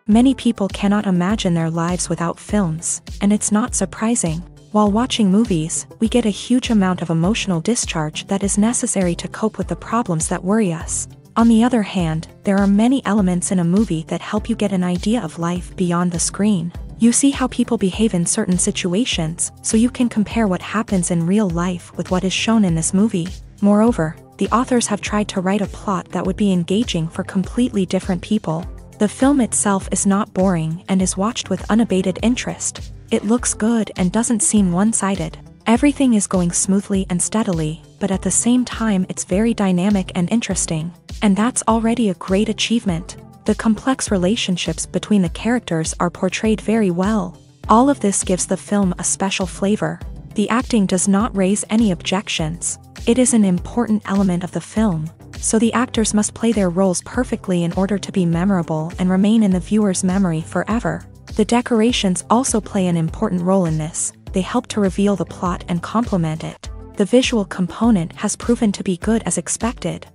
Many people cannot imagine their lives without films, and it's not surprising. While watching movies, we get a huge amount of emotional discharge that is necessary to cope with the problems that worry us. On the other hand, there are many elements in a movie that help you get an idea of life beyond the screen. You see how people behave in certain situations, so you can compare what happens in real life with what is shown in this movie. Moreover, the authors have tried to write a plot that would be engaging for completely different people. The film itself is not boring and is watched with unabated interest. It looks good and doesn't seem one-sided. Everything is going smoothly and steadily, but at the same time it's very dynamic and interesting. And that's already a great achievement. The complex relationships between the characters are portrayed very well. All of this gives the film a special flavor. The acting does not raise any objections. It is an important element of the film, so the actors must play their roles perfectly in order to be memorable and remain in the viewer's memory forever. The decorations also play an important role in this. They help to reveal the plot and complement it. The visual component has proven to be good as expected.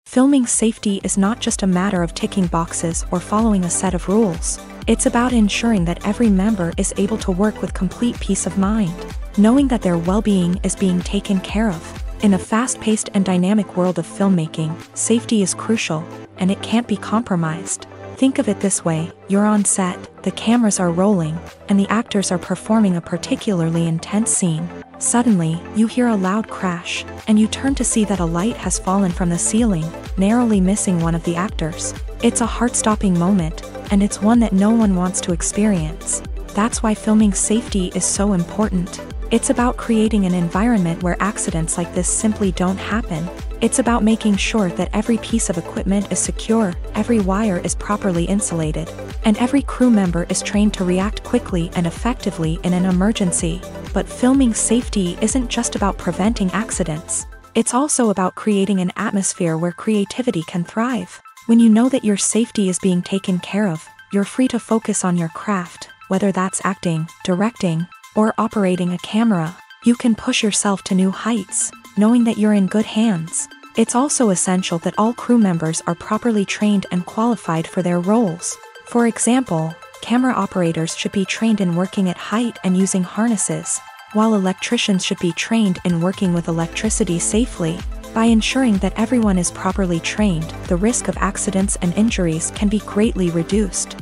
Filming safety is not just a matter of ticking boxes or following a set of rules. It's about ensuring that every member is able to work with complete peace of mind, knowing that their well-being is being taken care of. In a fast-paced and dynamic world of filmmaking, safety is crucial, and it can't be compromised. Think of it this way: you're on set, the cameras are rolling, and the actors are performing a particularly intense scene. Suddenly, you hear a loud crash, and you turn to see that a light has fallen from the ceiling, narrowly missing one of the actors. It's a heart-stopping moment, and it's one that no one wants to experience. That's why filming safety is so important. It's about creating an environment where accidents like this simply don't happen. It's about making sure that every piece of equipment is secure, every wire is properly insulated, and every crew member is trained to react quickly and effectively in an emergency. But filming safety isn't just about preventing accidents. It's also about creating an atmosphere where creativity can thrive. When you know that your safety is being taken care of, you're free to focus on your craft, whether that's acting, directing, or operating a camera. You can push yourself to new heights, knowing that you're in good hands. It's also essential that all crew members are properly trained and qualified for their roles. For example, camera operators should be trained in working at height and using harnesses, while electricians should be trained in working with electricity safely. By ensuring that everyone is properly trained, the risk of accidents and injuries can be greatly reduced.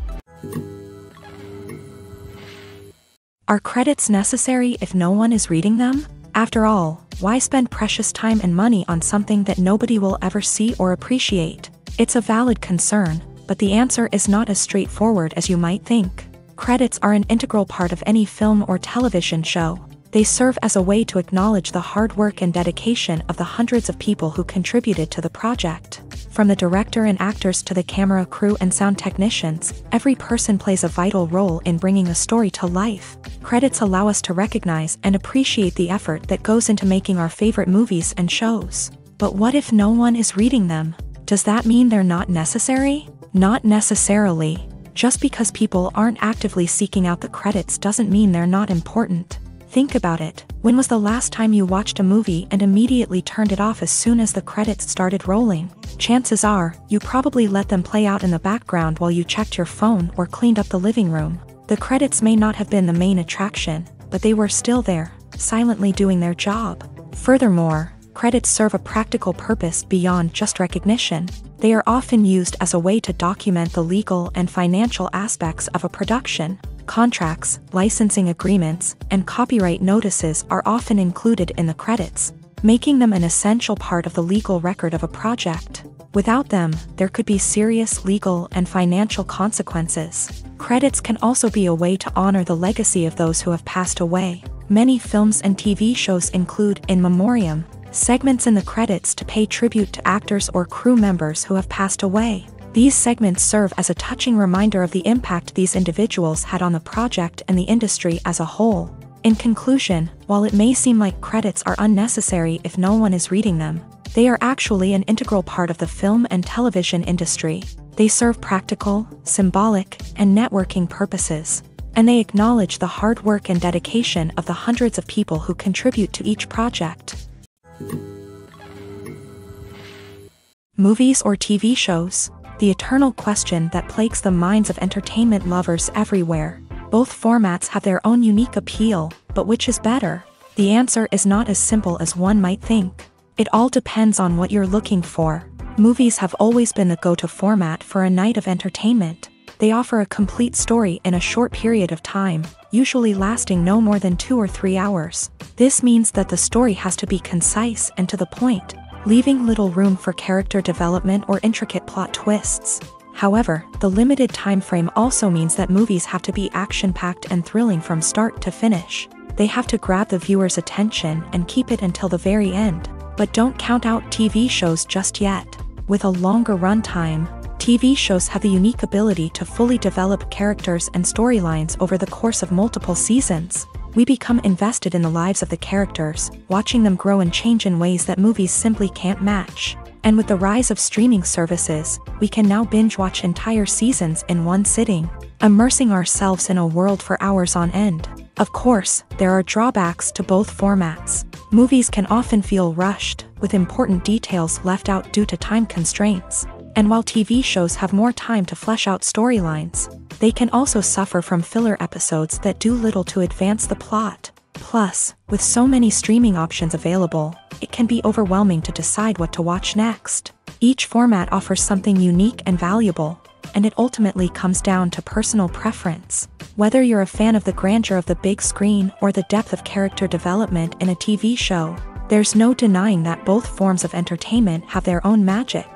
Are credits necessary if no one is reading them? After all, why spend precious time and money on something that nobody will ever see or appreciate? It's a valid concern, but the answer is not as straightforward as you might think. Credits are an integral part of any film or television show. They serve as a way to acknowledge the hard work and dedication of the hundreds of people who contributed to the project. From the director and actors to the camera crew and sound technicians, every person plays a vital role in bringing a story to life. Credits allow us to recognize and appreciate the effort that goes into making our favorite movies and shows. But what if no one is reading them? Does that mean they're not necessary? Not necessarily. Just because people aren't actively seeking out the credits doesn't mean they're not important. Think about it. When was the last time you watched a movie and immediately turned it off as soon as the credits started rolling? Chances are, you probably let them play out in the background while you checked your phone or cleaned up the living room. The credits may not have been the main attraction, but they were still there, silently doing their job. Furthermore, credits serve a practical purpose beyond just recognition. They are often used as a way to document the legal and financial aspects of a production. Contracts, licensing agreements, and copyright notices are often included in the credits, making them an essential part of the legal record of a project. Without them, there could be serious legal and financial consequences. Credits can also be a way to honor the legacy of those who have passed away. Many films and TV shows include in memoriam segments in the credits to pay tribute to actors or crew members who have passed away. These segments serve as a touching reminder of the impact these individuals had on the project and the industry as a whole. In conclusion, while it may seem like credits are unnecessary if no one is reading them, they are actually an integral part of the film and television industry. They serve practical, symbolic, and networking purposes, and they acknowledge the hard work and dedication of the hundreds of people who contribute to each project. Movies or TV shows? the eternal question that plagues the minds of entertainment lovers everywhere. Both formats have their own unique appeal, but which is better? The answer is not as simple as one might think. It all depends on what you're looking for. Movies have always been the go-to format for a night of entertainment. They offer a complete story in a short period of time, usually lasting no more than 2 or 3 hours. This means that the story has to be concise and to the point, leaving little room for character development or intricate plot twists. However, the limited time frame also means that movies have to be action-packed and thrilling from start to finish. They have to grab the viewer's attention and keep it until the very end. But don't count out TV shows just yet. With a longer runtime, TV shows have the unique ability to fully develop characters and storylines over the course of multiple seasons. We become invested in the lives of the characters, watching them grow and change in ways that movies simply can't match. And with the rise of streaming services, we can now binge-watch entire seasons in one sitting, immersing ourselves in a world for hours on end. Of course, there are drawbacks to both formats. Movies can often feel rushed, with important details left out due to time constraints. And while TV shows have more time to flesh out storylines, they can also suffer from filler episodes that do little to advance the plot. Plus, with so many streaming options available, it can be overwhelming to decide what to watch next. Each format offers something unique and valuable, and it ultimately comes down to personal preference. Whether you're a fan of the grandeur of the big screen or the depth of character development in a TV show, there's no denying that both forms of entertainment have their own magic.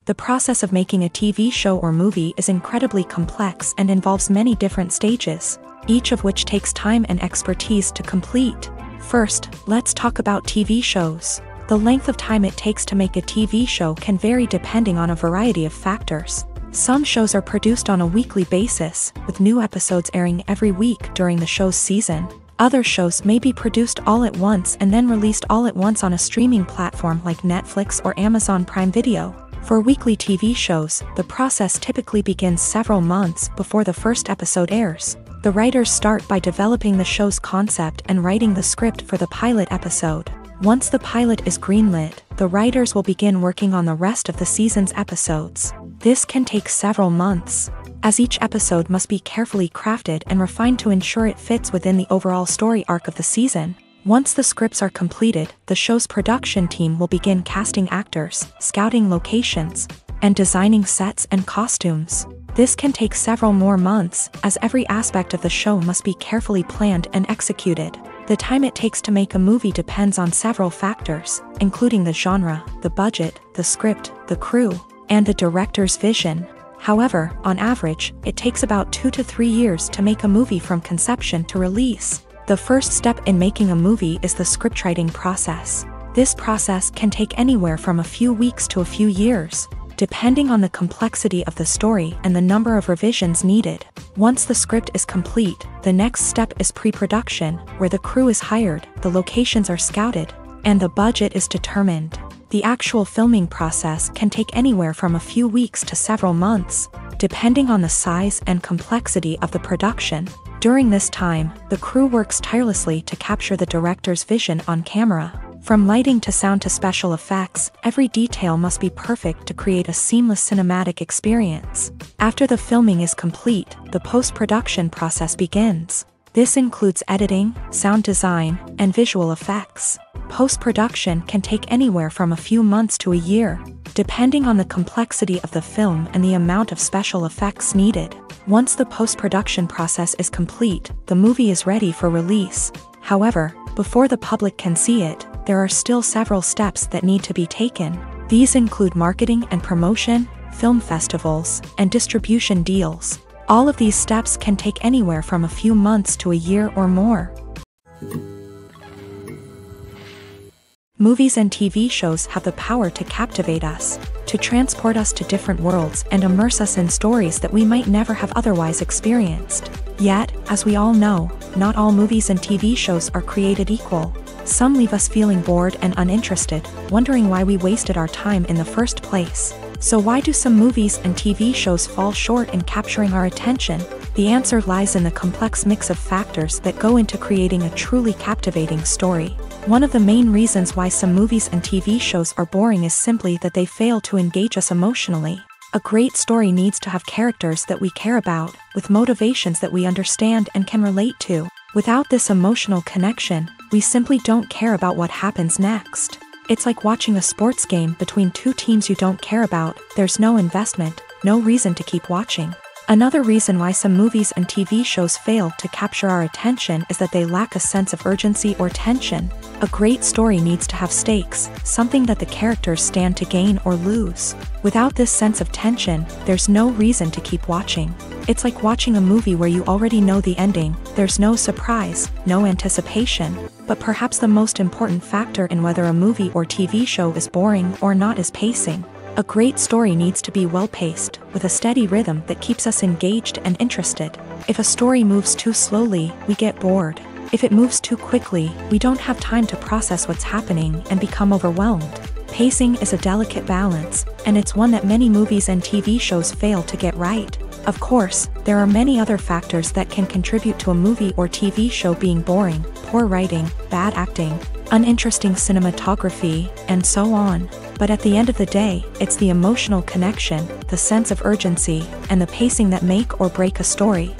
The process of making a TV show or movie is incredibly complex and involves many different stages, each of which takes time and expertise to complete. First, let's talk about TV shows. The length of time it takes to make a TV show can vary depending on a variety of factors. Some shows are produced on a weekly basis, with new episodes airing every week during the show's season. Other shows may be produced all at once and then released all at once on a streaming platform like Netflix or Amazon Prime Video. For weekly TV shows, the process typically begins several months before the first episode airs. The writers start by developing the show's concept and writing the script for the pilot episode. Once the pilot is greenlit, the writers will begin working on the rest of the season's episodes. This can take several months, as each episode must be carefully crafted and refined to ensure it fits within the overall story arc of the season. Once the scripts are completed, the show's production team will begin casting actors, scouting locations, and designing sets and costumes. This can take several more months, as every aspect of the show must be carefully planned and executed. The time it takes to make a movie depends on several factors, including the genre, the budget, the script, the crew, and the director's vision. However, on average, it takes about 2 to 3 years to make a movie from conception to release. The first step in making a movie is the scriptwriting process. This process can take anywhere from a few weeks to a few years, depending on the complexity of the story and the number of revisions needed. Once the script is complete, the next step is pre-production, where the crew is hired, the locations are scouted, and the budget is determined. The actual filming process can take anywhere from a few weeks to several months, depending on the size and complexity of the production. During this time, the crew works tirelessly to capture the director's vision on camera. From lighting to sound to special effects, every detail must be perfect to create a seamless cinematic experience. After the filming is complete, the post-production process begins. This includes editing, sound design, and visual effects. Post-production can take anywhere from a few months to a year, depending on the complexity of the film and the amount of special effects needed. Once the post-production process is complete, the movie is ready for release. However, before the public can see it, there are still several steps that need to be taken. These include marketing and promotion, film festivals, and distribution deals. All of these steps can take anywhere from a few months to a year or more. Movies and TV shows have the power to captivate us, to transport us to different worlds and immerse us in stories that we might never have otherwise experienced. Yet, as we all know, not all movies and TV shows are created equal. Some leave us feeling bored and uninterested, wondering why we wasted our time in the first place. So why do some movies and TV shows fall short in capturing our attention? The answer lies in the complex mix of factors that go into creating a truly captivating story. One of the main reasons why some movies and TV shows are boring is simply that they fail to engage us emotionally. A great story needs to have characters that we care about, with motivations that we understand and can relate to. Without this emotional connection, we simply don't care about what happens next. It's like watching a sports game between two teams you don't care about. There's no investment, no reason to keep watching. Another reason why some movies and TV shows fail to capture our attention is that they lack a sense of urgency or tension. A great story needs to have stakes, something that the characters stand to gain or lose. Without this sense of tension, there's no reason to keep watching. It's like watching a movie where you already know the ending. There's no surprise, no anticipation. But perhaps the most important factor in whether a movie or TV show is boring or not is pacing. A great story needs to be well-paced, with a steady rhythm that keeps us engaged and interested. If a story moves too slowly, we get bored. If it moves too quickly, we don't have time to process what's happening and become overwhelmed. Pacing is a delicate balance, and it's one that many movies and TV shows fail to get right. Of course, there are many other factors that can contribute to a movie or TV show being boring: poor writing, bad acting, uninteresting cinematography, and so on. But at the end of the day, it's the emotional connection, the sense of urgency, and the pacing that make or break a story.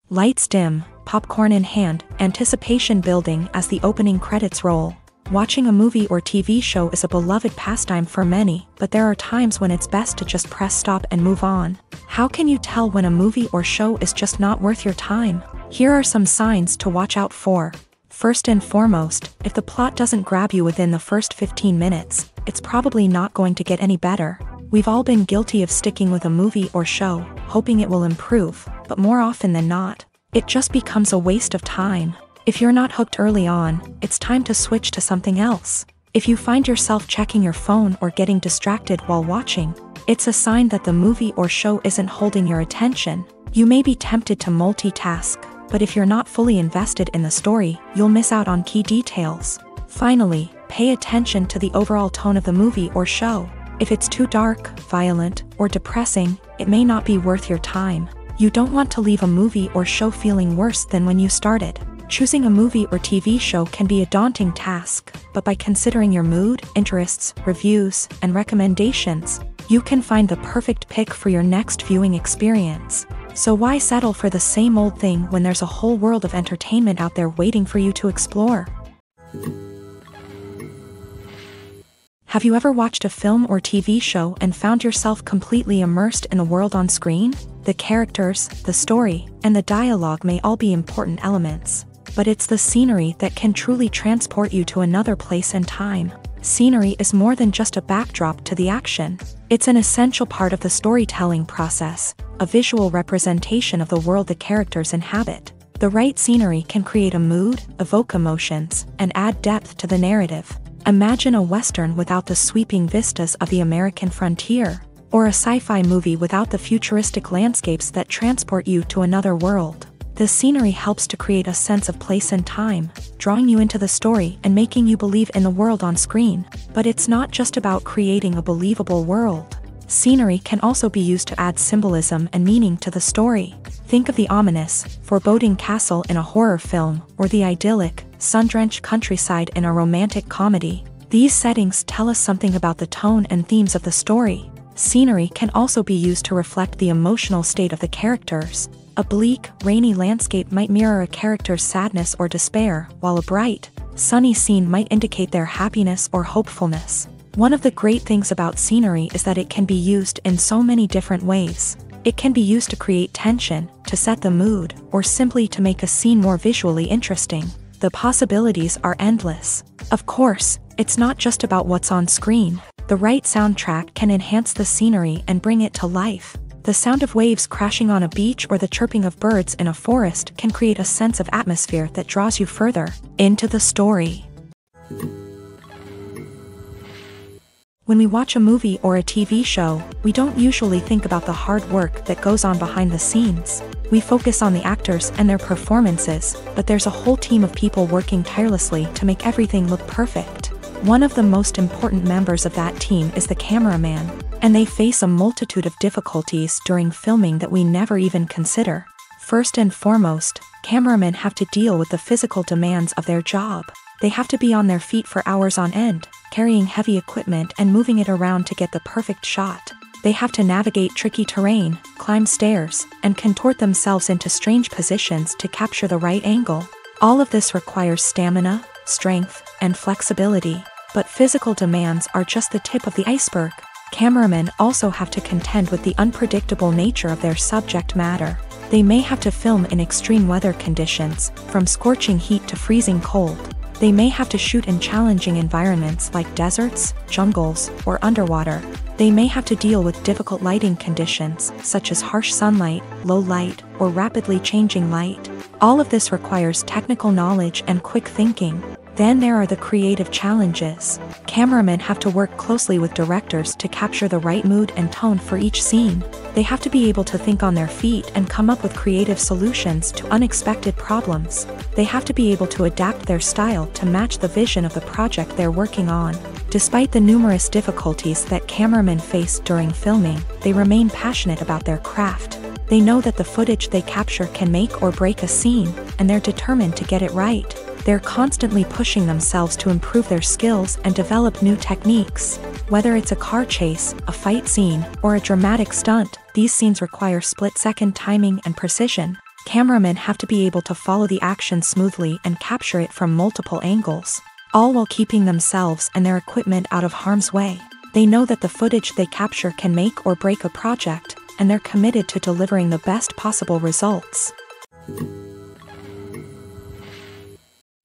Lights dim, popcorn in hand, anticipation building as the opening credits roll. Watching a movie or TV show is a beloved pastime for many, but there are times when it's best to just press stop and move on. How can you tell when a movie or show is just not worth your time? Here are some signs to watch out for. First and foremost, if the plot doesn't grab you within the first 15 minutes, it's probably not going to get any better. We've all been guilty of sticking with a movie or show, hoping it will improve, but more often than not, it just becomes a waste of time. If you're not hooked early on, it's time to switch to something else. If you find yourself checking your phone or getting distracted while watching, it's a sign that the movie or show isn't holding your attention. You may be tempted to multitask, but if you're not fully invested in the story, you'll miss out on key details. Finally, pay attention to the overall tone of the movie or show. If it's too dark, violent, or depressing, it may not be worth your time. You don't want to leave a movie or show feeling worse than when you started. Choosing a movie or TV show can be a daunting task, but by considering your mood, interests, reviews, and recommendations, you can find the perfect pick for your next viewing experience. So why settle for the same old thing when there's a whole world of entertainment out there waiting for you to explore? Have you ever watched a film or TV show and found yourself completely immersed in the world on screen? The characters, the story, and the dialogue may all be important elements, but it's the scenery that can truly transport you to another place and time. Scenery is more than just a backdrop to the action. It's an essential part of the storytelling process, a visual representation of the world the characters inhabit. The right scenery can create a mood, evoke emotions, and add depth to the narrative. Imagine a Western without the sweeping vistas of the American frontier, or a sci-fi movie without the futuristic landscapes that transport you to another world. The scenery helps to create a sense of place and time, drawing you into the story and making you believe in the world on screen. But it's not just about creating a believable world. Scenery can also be used to add symbolism and meaning to the story. Think of the ominous, foreboding castle in a horror film, or the idyllic, sun-drenched countryside in a romantic comedy. These settings tell us something about the tone and themes of the story. Scenery can also be used to reflect the emotional state of the characters. A bleak, rainy landscape might mirror a character's sadness or despair, while a bright, sunny scene might indicate their happiness or hopefulness. One of the great things about scenery is that it can be used in so many different ways. It can be used to create tension, to set the mood, or simply to make a scene more visually interesting. The possibilities are endless. Of course, it's not just about what's on screen. The right soundtrack can enhance the scenery and bring it to life. The sound of waves crashing on a beach or the chirping of birds in a forest can create a sense of atmosphere that draws you further into the story. When we watch a movie or a TV show, we don't usually think about the hard work that goes on behind the scenes. We focus on the actors and their performances, but there's a whole team of people working tirelessly to make everything look perfect. One of the most important members of that team is the cameraman, and they face a multitude of difficulties during filming that we never even consider. First and foremost, cameramen have to deal with the physical demands of their job. They have to be on their feet for hours on end, carrying heavy equipment and moving it around to get the perfect shot. They have to navigate tricky terrain, climb stairs, and contort themselves into strange positions to capture the right angle. All of this requires stamina, strength, and flexibility. But physical demands are just the tip of the iceberg. Cameramen also have to contend with the unpredictable nature of their subject matter. They may have to film in extreme weather conditions, from scorching heat to freezing cold. They may have to shoot in challenging environments like deserts, jungles, or underwater. They may have to deal with difficult lighting conditions, such as harsh sunlight, low light, or rapidly changing light. All of this requires technical knowledge and quick thinking. Then there are the creative challenges. Cameramen have to work closely with directors to capture the right mood and tone for each scene. They have to be able to think on their feet and come up with creative solutions to unexpected problems. They have to be able to adapt their style to match the vision of the project they're working on. Despite the numerous difficulties that cameramen face during filming, they remain passionate about their craft. They know that the footage they capture can make or break a scene, and they're determined to get it right. They're constantly pushing themselves to improve their skills and develop new techniques. Whether it's a car chase, a fight scene, or a dramatic stunt, these scenes require split-second timing and precision. Cameramen have to be able to follow the action smoothly and capture it from multiple angles, all while keeping themselves and their equipment out of harm's way. They know that the footage they capture can make or break a project, and they're committed to delivering the best possible results.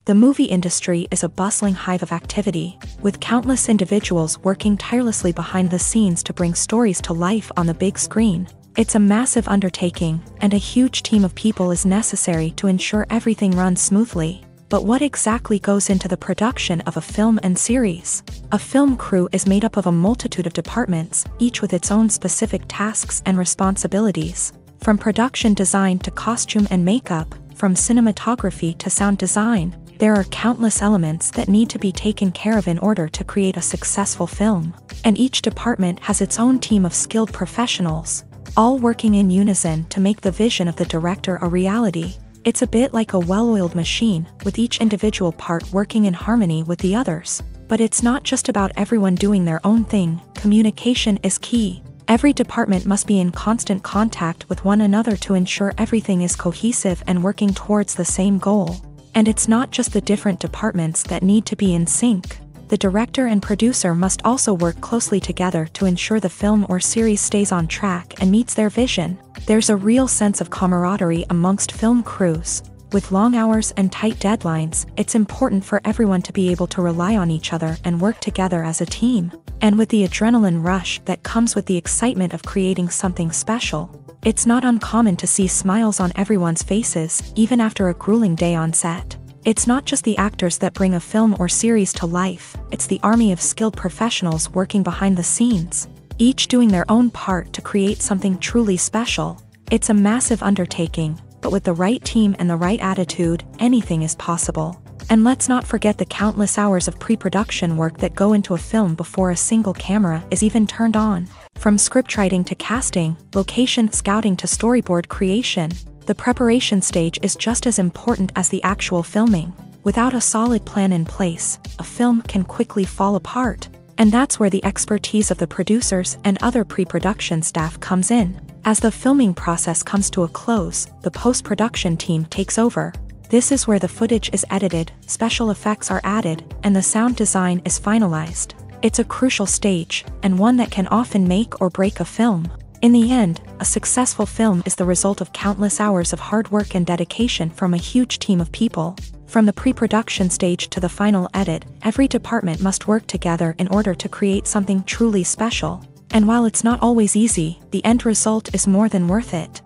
The movie industry is a bustling hive of activity, with countless individuals working tirelessly behind the scenes to bring stories to life on the big screen. It's a massive undertaking, and a huge team of people is necessary to ensure everything runs smoothly. But what exactly goes into the production of a film and series? A film crew is made up of a multitude of departments, each with its own specific tasks and responsibilities. From production design to costume and makeup, from cinematography to sound design, there are countless elements that need to be taken care of in order to create a successful film. And each department has its own team of skilled professionals, all working in unison to make the vision of the director a reality. It's a bit like a well-oiled machine, with each individual part working in harmony with the others. But it's not just about everyone doing their own thing. Communication is key. Every department must be in constant contact with one another to ensure everything is cohesive and working towards the same goal. And it's not just the different departments that need to be in sync. The director and producer must also work closely together to ensure the film or series stays on track and meets their vision. There's a real sense of camaraderie amongst film crews. With long hours and tight deadlines, it's important for everyone to be able to rely on each other and work together as a team. And with the adrenaline rush that comes with the excitement of creating something special, it's not uncommon to see smiles on everyone's faces, even after a grueling day on set. It's not just the actors that bring a film or series to life, it's the army of skilled professionals working behind the scenes, each doing their own part to create something truly special. It's a massive undertaking, but with the right team and the right attitude, anything is possible. And let's not forget the countless hours of pre-production work that go into a film before a single camera is even turned on. From scriptwriting to casting, location scouting to storyboard creation, the preparation stage is just as important as the actual filming. Without a solid plan in place, a film can quickly fall apart. And that's where the expertise of the producers and other pre-production staff comes in. As the filming process comes to a close, the post-production team takes over. This is where the footage is edited, special effects are added, and the sound design is finalized. It's a crucial stage, and one that can often make or break a film. In the end, a successful film is the result of countless hours of hard work and dedication from a huge team of people. From the pre-production stage to the final edit, every department must work together in order to create something truly special. And while it's not always easy, the end result is more than worth it.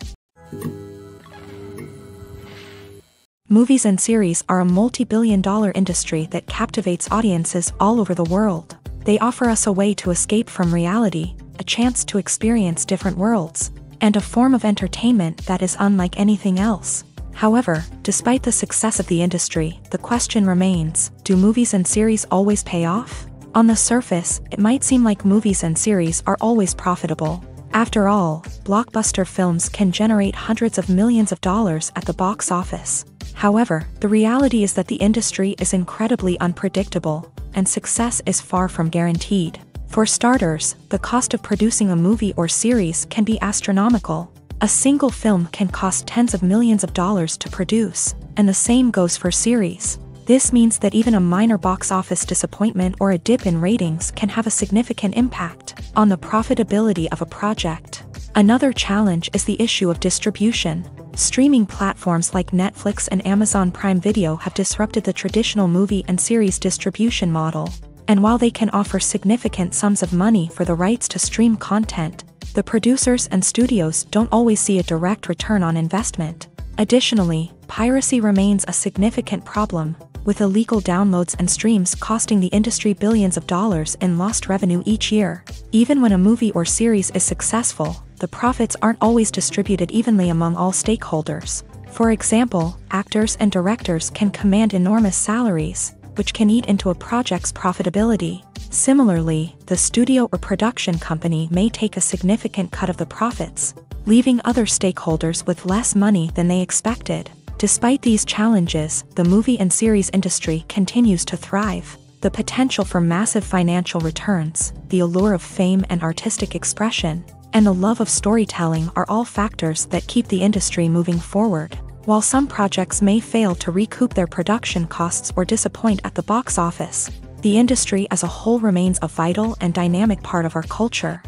Movies and series are a multi-billion-dollar industry that captivates audiences all over the world. They offer us a way to escape from reality, a chance to experience different worlds, and a form of entertainment that is unlike anything else. However, despite the success of the industry, the question remains, do movies and series always pay off? On the surface, it might seem like movies and series are always profitable. After all, blockbuster films can generate hundreds of millions of dollars at the box office. However, the reality is that the industry is incredibly unpredictable, and success is far from guaranteed. For starters, the cost of producing a movie or series can be astronomical. A single film can cost tens of millions of dollars to produce, and the same goes for series. This means that even a minor box office disappointment or a dip in ratings can have a significant impact on the profitability of a project. Another challenge is the issue of distribution. Streaming platforms like Netflix and Amazon Prime Video have disrupted the traditional movie and series distribution model. And while they can offer significant sums of money for the rights to stream content, the producers and studios don't always see a direct return on investment. Additionally, piracy remains a significant problem, with illegal downloads and streams costing the industry billions of dollars in lost revenue each year. Even when a movie or series is successful, the profits aren't always distributed evenly among all stakeholders. For example, actors and directors can command enormous salaries, which can eat into a project's profitability. Similarly, the studio or production company may take a significant cut of the profits, leaving other stakeholders with less money than they expected. Despite these challenges, the movie and series industry continues to thrive. The potential for massive financial returns, the allure of fame and artistic expression, and the love of storytelling are all factors that keep the industry moving forward. While some projects may fail to recoup their production costs or disappoint at the box office, the industry as a whole remains a vital and dynamic part of our culture.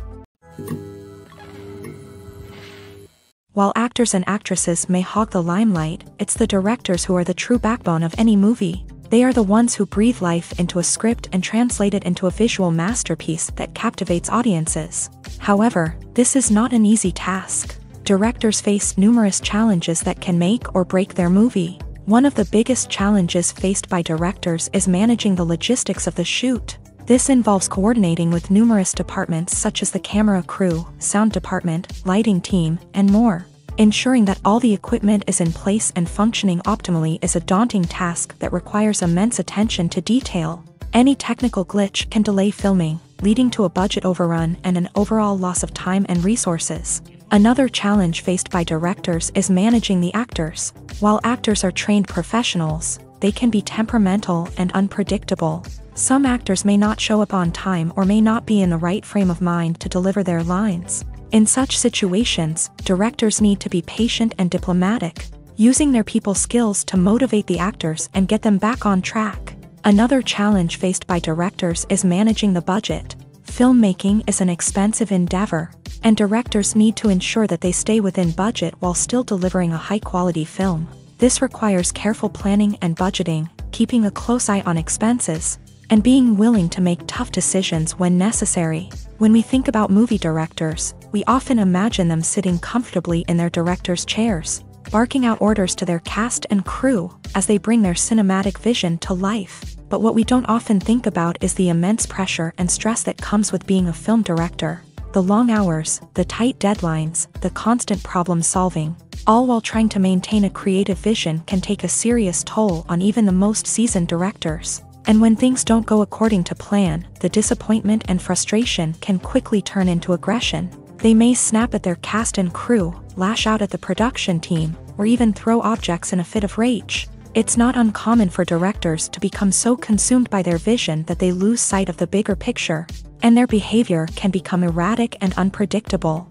While actors and actresses may hog the limelight, it's the directors who are the true backbone of any movie. They are the ones who breathe life into a script and translate it into a visual masterpiece that captivates audiences. However, this is not an easy task. Directors face numerous challenges that can make or break their movie. One of the biggest challenges faced by directors is managing the logistics of the shoot. This involves coordinating with numerous departments such as the camera crew, sound department, lighting team, and more. Ensuring that all the equipment is in place and functioning optimally is a daunting task that requires immense attention to detail. Any technical glitch can delay filming, leading to a budget overrun and an overall loss of time and resources. Another challenge faced by directors is managing the actors. While actors are trained professionals, they can be temperamental and unpredictable. Some actors may not show up on time or may not be in the right frame of mind to deliver their lines. In such situations, directors need to be patient and diplomatic, using their people skills to motivate the actors and get them back on track. Another challenge faced by directors is managing the budget. Filmmaking is an expensive endeavor, and directors need to ensure that they stay within budget while still delivering a high-quality film. This requires careful planning and budgeting, keeping a close eye on expenses, and being willing to make tough decisions when necessary. When we think about movie directors, we often imagine them sitting comfortably in their director's chairs, barking out orders to their cast and crew as they bring their cinematic vision to life. But what we don't often think about is the immense pressure and stress that comes with being a film director. The long hours, the tight deadlines, the constant problem solving, all while trying to maintain a creative vision can take a serious toll on even the most seasoned directors. And when things don't go according to plan, the disappointment and frustration can quickly turn into aggression. They may snap at their cast and crew, lash out at the production team, or even throw objects in a fit of rage. It's not uncommon for directors to become so consumed by their vision that they lose sight of the bigger picture, and their behavior can become erratic and unpredictable.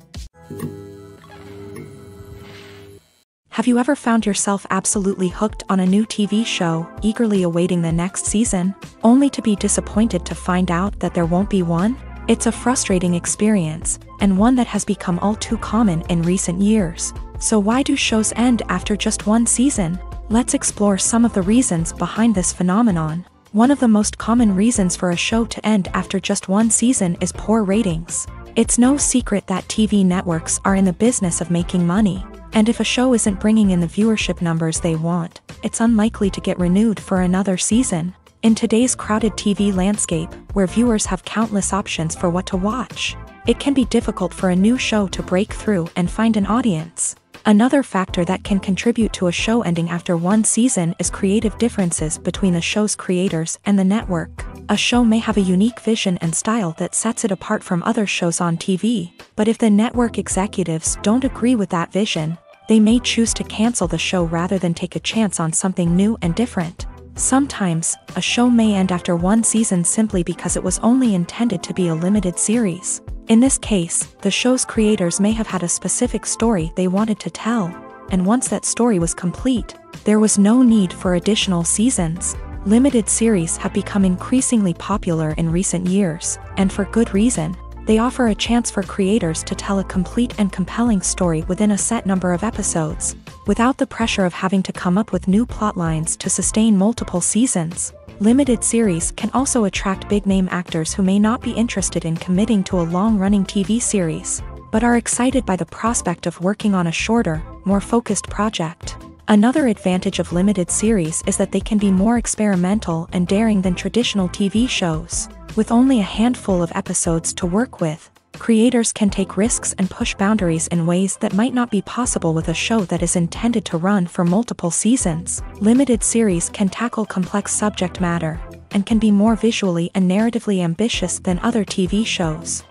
Have you ever found yourself absolutely hooked on a new TV show, eagerly awaiting the next season, only to be disappointed to find out that there won't be one? It's a frustrating experience, and one that has become all too common in recent years. So why do shows end after just one season? Let's explore some of the reasons behind this phenomenon. One of the most common reasons for a show to end after just one season is poor ratings. It's no secret that TV networks are in the business of making money, and if a show isn't bringing in the viewership numbers they want, it's unlikely to get renewed for another season. In today's crowded TV landscape, where viewers have countless options for what to watch, it can be difficult for a new show to break through and find an audience. Another factor that can contribute to a show ending after one season is creative differences between the show's creators and the network. A show may have a unique vision and style that sets it apart from other shows on TV, but if the network executives don't agree with that vision, they may choose to cancel the show rather than take a chance on something new and different. Sometimes, a show may end after one season simply because it was only intended to be a limited series. In this case, the show's creators may have had a specific story they wanted to tell, and once that story was complete, there was no need for additional seasons. Limited series have become increasingly popular in recent years, and for good reason. They offer a chance for creators to tell a complete and compelling story within a set number of episodes, without the pressure of having to come up with new plotlines to sustain multiple seasons. Limited series can also attract big-name actors who may not be interested in committing to a long-running TV series, but are excited by the prospect of working on a shorter, more focused project. Another advantage of limited series is that they can be more experimental and daring than traditional TV shows. With only a handful of episodes to work with, creators can take risks and push boundaries in ways that might not be possible with a show that is intended to run for multiple seasons. Limited series can tackle complex subject matter, and can be more visually and narratively ambitious than other TV shows.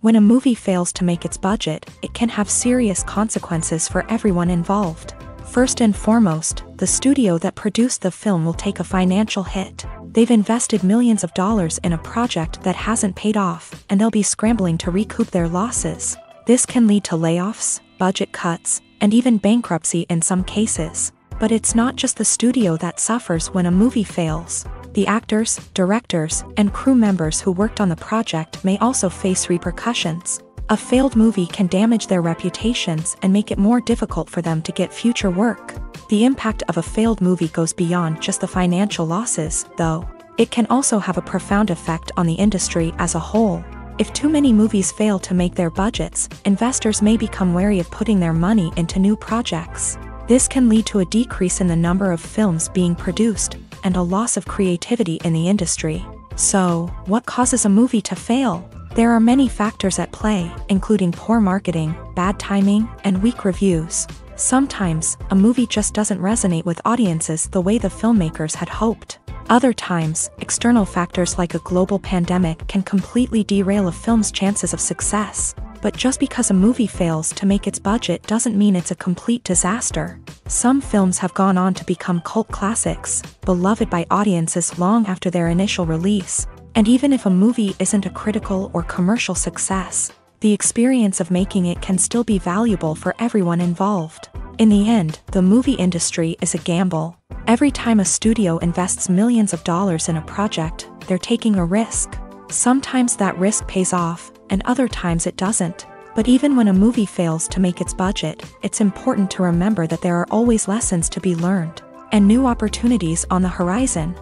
When a movie fails to make its budget, it can have serious consequences for everyone involved. First and foremost, the studio that produced the film will take a financial hit. They've invested millions of dollars in a project that hasn't paid off, and they'll be scrambling to recoup their losses. This can lead to layoffs, budget cuts, and even bankruptcy in some cases. But it's not just the studio that suffers when a movie fails. The actors, directors, and crew members who worked on the project may also face repercussions. A failed movie can damage their reputations and make it more difficult for them to get future work. The impact of a failed movie goes beyond just the financial losses, though. It can also have a profound effect on the industry as a whole. If too many movies fail to make their budgets, investors may become wary of putting their money into new projects. This can lead to a decrease in the number of films being produced, and a loss of creativity in the industry. So, what causes a movie to fail? There are many factors at play, including poor marketing, bad timing, and weak reviews. Sometimes, a movie just doesn't resonate with audiences the way the filmmakers had hoped. Other times, external factors like a global pandemic can completely derail a film's chances of success. But just because a movie fails to make its budget doesn't mean it's a complete disaster. Some films have gone on to become cult classics, beloved by audiences long after their initial release. And even if a movie isn't a critical or commercial success, the experience of making it can still be valuable for everyone involved. In the end, the movie industry is a gamble. Every time a studio invests millions of dollars in a project, they're taking a risk. Sometimes that risk pays off, and other times it doesn't. But even when a movie fails to make its budget, it's important to remember that there are always lessons to be learned, and new opportunities on the horizon.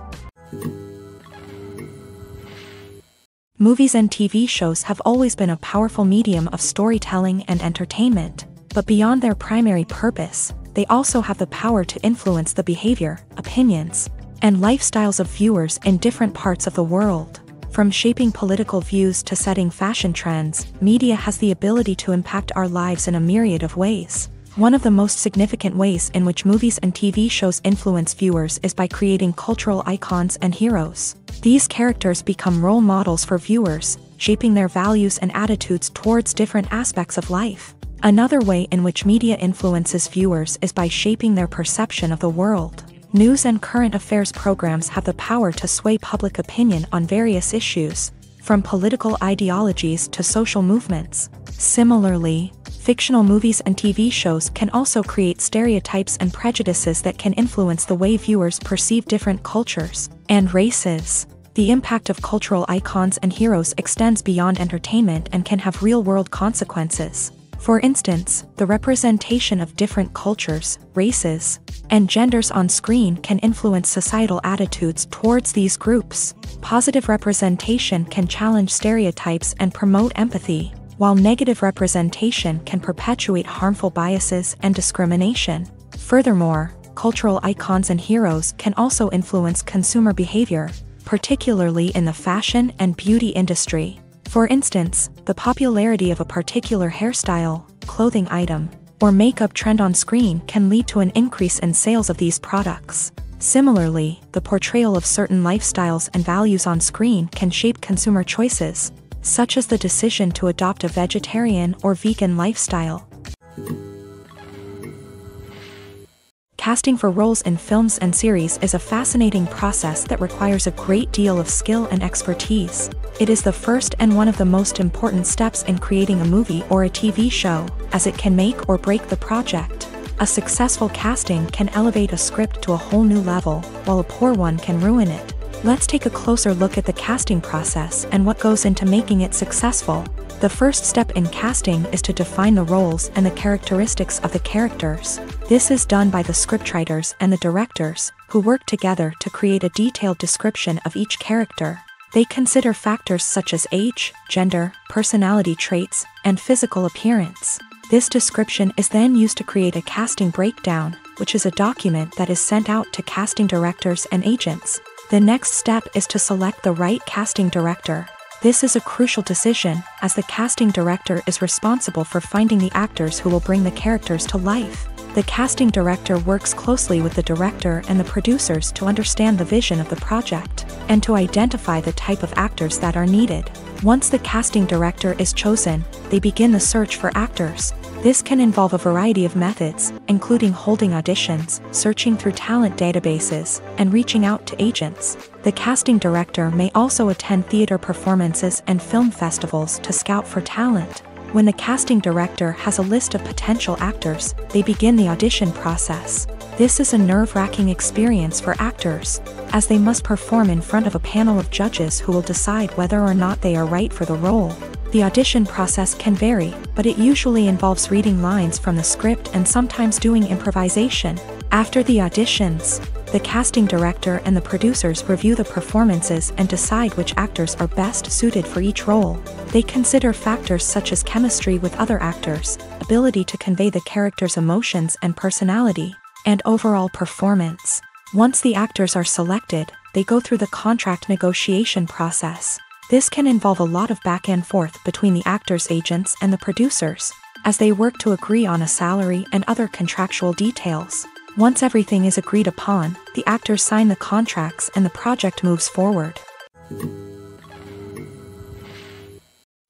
Movies and TV shows have always been a powerful medium of storytelling and entertainment, but beyond their primary purpose, they also have the power to influence the behavior, opinions, and lifestyles of viewers in different parts of the world. From shaping political views to setting fashion trends, media has the ability to impact our lives in a myriad of ways. One of the most significant ways in which movies and TV shows influence viewers is by creating cultural icons and heroes. These characters become role models for viewers, shaping their values and attitudes towards different aspects of life. Another way in which media influences viewers is by shaping their perception of the world. News and current affairs programs have the power to sway public opinion on various issues, from political ideologies to social movements. Similarly, fictional movies and TV shows can also create stereotypes and prejudices that can influence the way viewers perceive different cultures and races. The impact of cultural icons and heroes extends beyond entertainment and can have real-world consequences. For instance, the representation of different cultures, races, and genders on screen can influence societal attitudes towards these groups. Positive representation can challenge stereotypes and promote empathy, while negative representation can perpetuate harmful biases and discrimination. Furthermore, cultural icons and heroes can also influence consumer behavior, particularly in the fashion and beauty industry. For instance, the popularity of a particular hairstyle, clothing item, or makeup trend on screen can lead to an increase in sales of these products. Similarly, the portrayal of certain lifestyles and values on screen can shape consumer choices, such as the decision to adopt a vegetarian or vegan lifestyle. Casting for roles in films and series is a fascinating process that requires a great deal of skill and expertise. It is the first and one of the most important steps in creating a movie or a TV show, as it can make or break the project. A successful casting can elevate a script to a whole new level, while a poor one can ruin it. Let's take a closer look at the casting process and what goes into making it successful. The first step in casting is to define the roles and the characteristics of the characters. This is done by the scriptwriters and the directors, who work together to create a detailed description of each character. They consider factors such as age, gender, personality traits, and physical appearance. This description is then used to create a casting breakdown, which is a document that is sent out to casting directors and agents. The next step is to select the right casting director. This is a crucial decision, as the casting director is responsible for finding the actors who will bring the characters to life. The casting director works closely with the director and the producers to understand the vision of the project, and to identify the type of actors that are needed. Once the casting director is chosen, they begin the search for actors. This can involve a variety of methods, including holding auditions, searching through talent databases, and reaching out to agents. The casting director may also attend theater performances and film festivals to scout for talent. When the casting director has a list of potential actors, they begin the audition process. This is a nerve-wracking experience for actors, as they must perform in front of a panel of judges who will decide whether or not they are right for the role. The audition process can vary, but it usually involves reading lines from the script and sometimes doing improvisation. After the auditions, the casting director and the producers review the performances and decide which actors are best suited for each role. They consider factors such as chemistry with other actors, ability to convey the character's emotions and personality, and overall performance. Once the actors are selected, they go through the contract negotiation process. This can involve a lot of back and forth between the actors' agents and the producers, as they work to agree on a salary and other contractual details. Once everything is agreed upon, the actors sign the contracts and the project moves forward.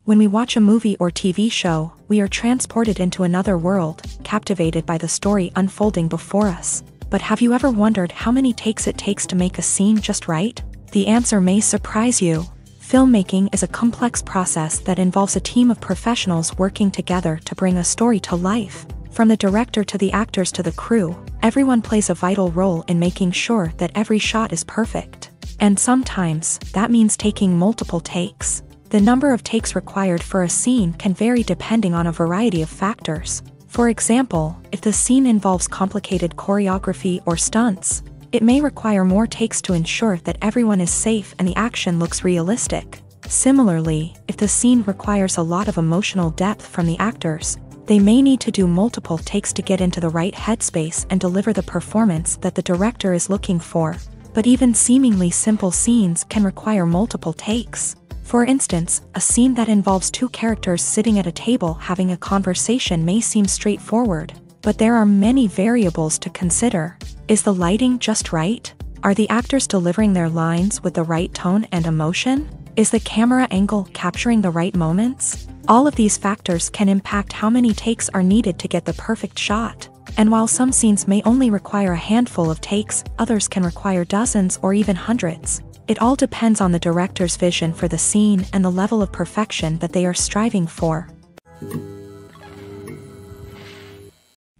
When we watch a movie or TV show, we are transported into another world, captivated by the story unfolding before us. But have you ever wondered how many takes it takes to make a scene just right? The answer may surprise you. Filmmaking is a complex process that involves a team of professionals working together to bring a story to life. From the director to the actors to the crew, everyone plays a vital role in making sure that every shot is perfect. And sometimes, that means taking multiple takes. The number of takes required for a scene can vary depending on a variety of factors. For example, if the scene involves complicated choreography or stunts, it may require more takes to ensure that everyone is safe and the action looks realistic. Similarly, if the scene requires a lot of emotional depth from the actors, they may need to do multiple takes to get into the right headspace and deliver the performance that the director is looking for. But even seemingly simple scenes can require multiple takes. For instance, a scene that involves two characters sitting at a table having a conversation may seem straightforward, but there are many variables to consider. Is the lighting just right? Are the actors delivering their lines with the right tone and emotion? Is the camera angle capturing the right moments? All of these factors can impact how many takes are needed to get the perfect shot. And while some scenes may only require a handful of takes, others can require dozens or even hundreds. It all depends on the director's vision for the scene and the level of perfection that they are striving for.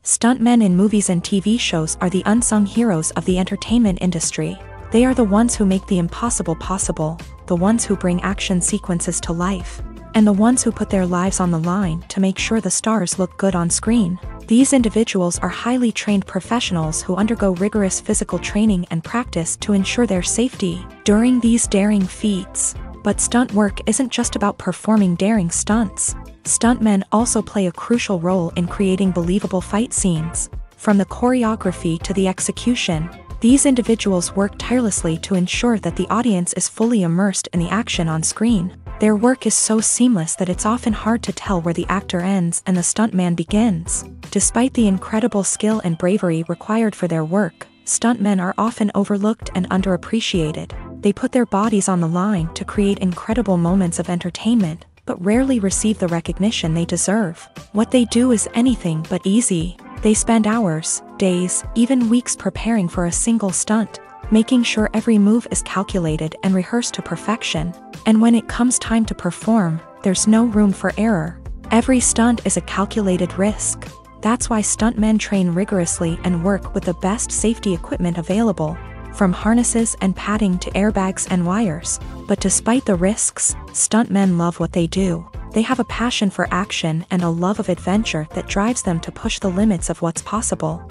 Stuntmen in movies and TV shows are the unsung heroes of the entertainment industry. They are the ones who make the impossible possible, the ones who bring action sequences to life, and the ones who put their lives on the line to make sure the stars look good on screen. These individuals are highly trained professionals who undergo rigorous physical training and practice to ensure their safety during these daring feats. But stunt work isn't just about performing daring stunts. Stuntmen also play a crucial role in creating believable fight scenes. From the choreography to the execution, these individuals work tirelessly to ensure that the audience is fully immersed in the action on screen. Their work is so seamless that it's often hard to tell where the actor ends and the stuntman begins. Despite the incredible skill and bravery required for their work, stuntmen are often overlooked and underappreciated. They put their bodies on the line to create incredible moments of entertainment, but rarely receive the recognition they deserve. What they do is anything but easy. They spend hours, days, even weeks preparing for a single stunt, making sure every move is calculated and rehearsed to perfection. And when it comes time to perform, there's no room for error. Every stunt is a calculated risk. That's why stuntmen train rigorously and work with the best safety equipment available, from harnesses and padding to airbags and wires. But despite the risks, stuntmen love what they do. They have a passion for action and a love of adventure that drives them to push the limits of what's possible.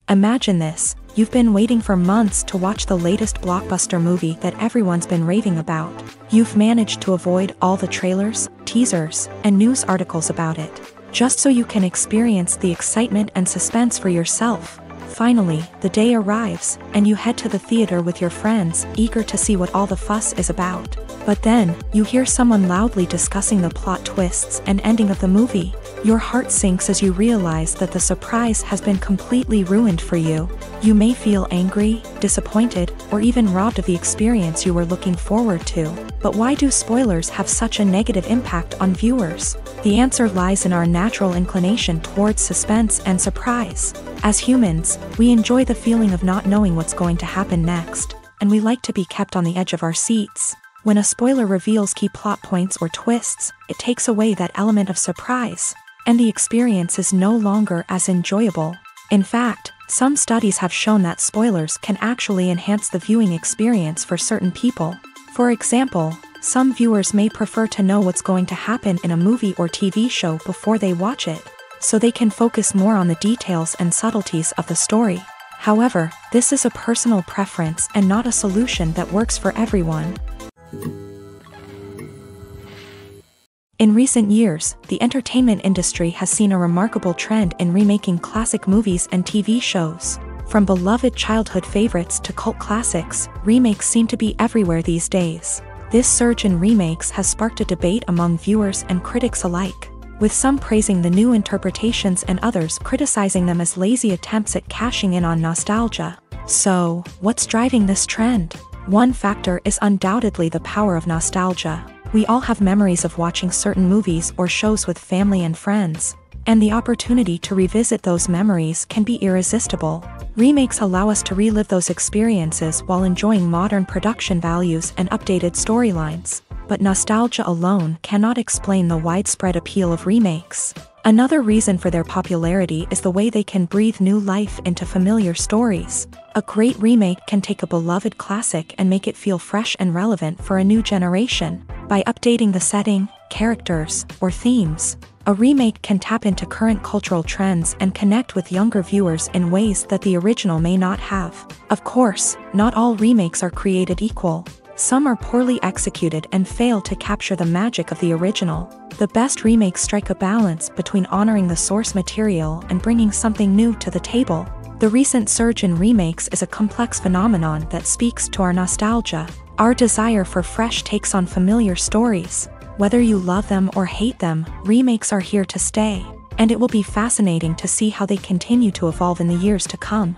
Imagine this: you've been waiting for months to watch the latest blockbuster movie that everyone's been raving about. You've managed to avoid all the trailers, teasers, and news articles about it, just so you can experience the excitement and suspense for yourself. Finally, the day arrives, and you head to the theater with your friends, eager to see what all the fuss is about. But then, you hear someone loudly discussing the plot twists and ending of the movie. Your heart sinks as you realize that the surprise has been completely ruined for you. You may feel angry, disappointed, or even robbed of the experience you were looking forward to. But why do spoilers have such a negative impact on viewers? The answer lies in our natural inclination towards suspense and surprise. As humans, we enjoy the feeling of not knowing what's going to happen next, and we like to be kept on the edge of our seats. When a spoiler reveals key plot points or twists, it takes away that element of surprise, and the experience is no longer as enjoyable. In fact, some studies have shown that spoilers can actually enhance the viewing experience for certain people. For example, some viewers may prefer to know what's going to happen in a movie or TV show before they watch it, so they can focus more on the details and subtleties of the story. However, this is a personal preference and not a solution that works for everyone. In recent years, the entertainment industry has seen a remarkable trend in remaking classic movies and TV shows. From beloved childhood favorites to cult classics, remakes seem to be everywhere these days. This surge in remakes has sparked a debate among viewers and critics alike, with some praising the new interpretations and others criticizing them as lazy attempts at cashing in on nostalgia. So, what's driving this trend? One factor is undoubtedly the power of nostalgia. We all have memories of watching certain movies or shows with family and friends, and the opportunity to revisit those memories can be irresistible. Remakes allow us to relive those experiences while enjoying modern production values and updated storylines. But nostalgia alone cannot explain the widespread appeal of remakes. Another reason for their popularity is the way they can breathe new life into familiar stories. A great remake can take a beloved classic and make it feel fresh and relevant for a new generation. By updating the setting, characters, or themes, a remake can tap into current cultural trends and connect with younger viewers in ways that the original may not have. Of course, not all remakes are created equal. Some are poorly executed and fail to capture the magic of the original. The best remakes strike a balance between honoring the source material and bringing something new to the table. The recent surge in remakes is a complex phenomenon that speaks to our nostalgia, our desire for fresh takes on familiar stories. Whether you love them or hate them, remakes are here to stay, and it will be fascinating to see how they continue to evolve in the years to come.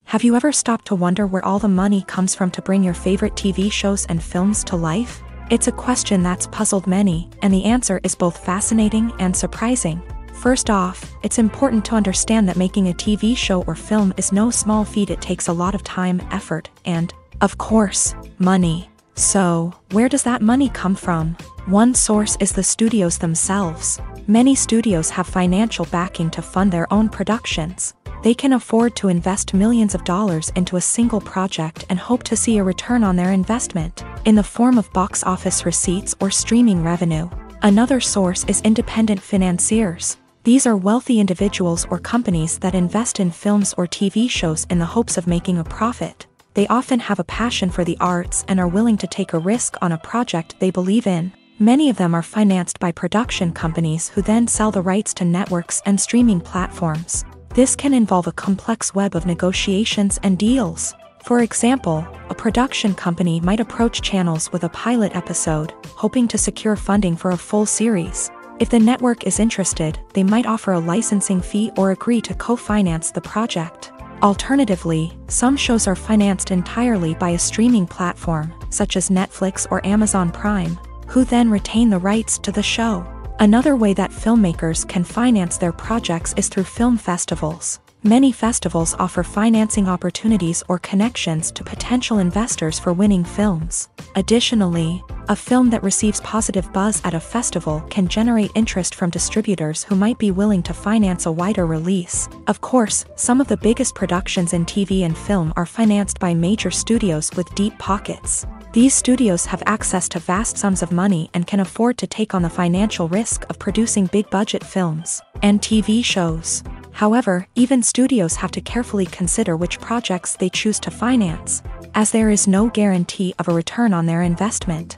Have you ever stopped to wonder where all the money comes from to bring your favorite TV shows and films to life? It's a question that's puzzled many, and the answer is both fascinating and surprising. First off, it's important to understand that making a TV show or film is no small feat. It takes a lot of time, effort, and, of course, money. So, where does that money come from? One source is the studios themselves. Many studios have financial backing to fund their own productions. They can afford to invest millions of dollars into a single project and hope to see a return on their investment, in the form of box office receipts or streaming revenue. Another source is independent financiers. These are wealthy individuals or companies that invest in films or TV shows in the hopes of making a profit. They often have a passion for the arts and are willing to take a risk on a project they believe in. Many of them are financed by production companies who then sell the rights to networks and streaming platforms. This can involve a complex web of negotiations and deals. For example, a production company might approach channels with a pilot episode, hoping to secure funding for a full series. If the network is interested, they might offer a licensing fee or agree to co-finance the project. Alternatively, some shows are financed entirely by a streaming platform, such as Netflix or Amazon Prime, who then retain the rights to the show. Another way that filmmakers can finance their projects is through film festivals. Many festivals offer financing opportunities or connections to potential investors for winning films. Additionally, a film that receives positive buzz at a festival can generate interest from distributors who might be willing to finance a wider release. Of course, some of the biggest productions in TV and film are financed by major studios with deep pockets. These studios have access to vast sums of money and can afford to take on the financial risk of producing big-budget films and TV shows. However, even studios have to carefully consider which projects they choose to finance, as there is no guarantee of a return on their investment.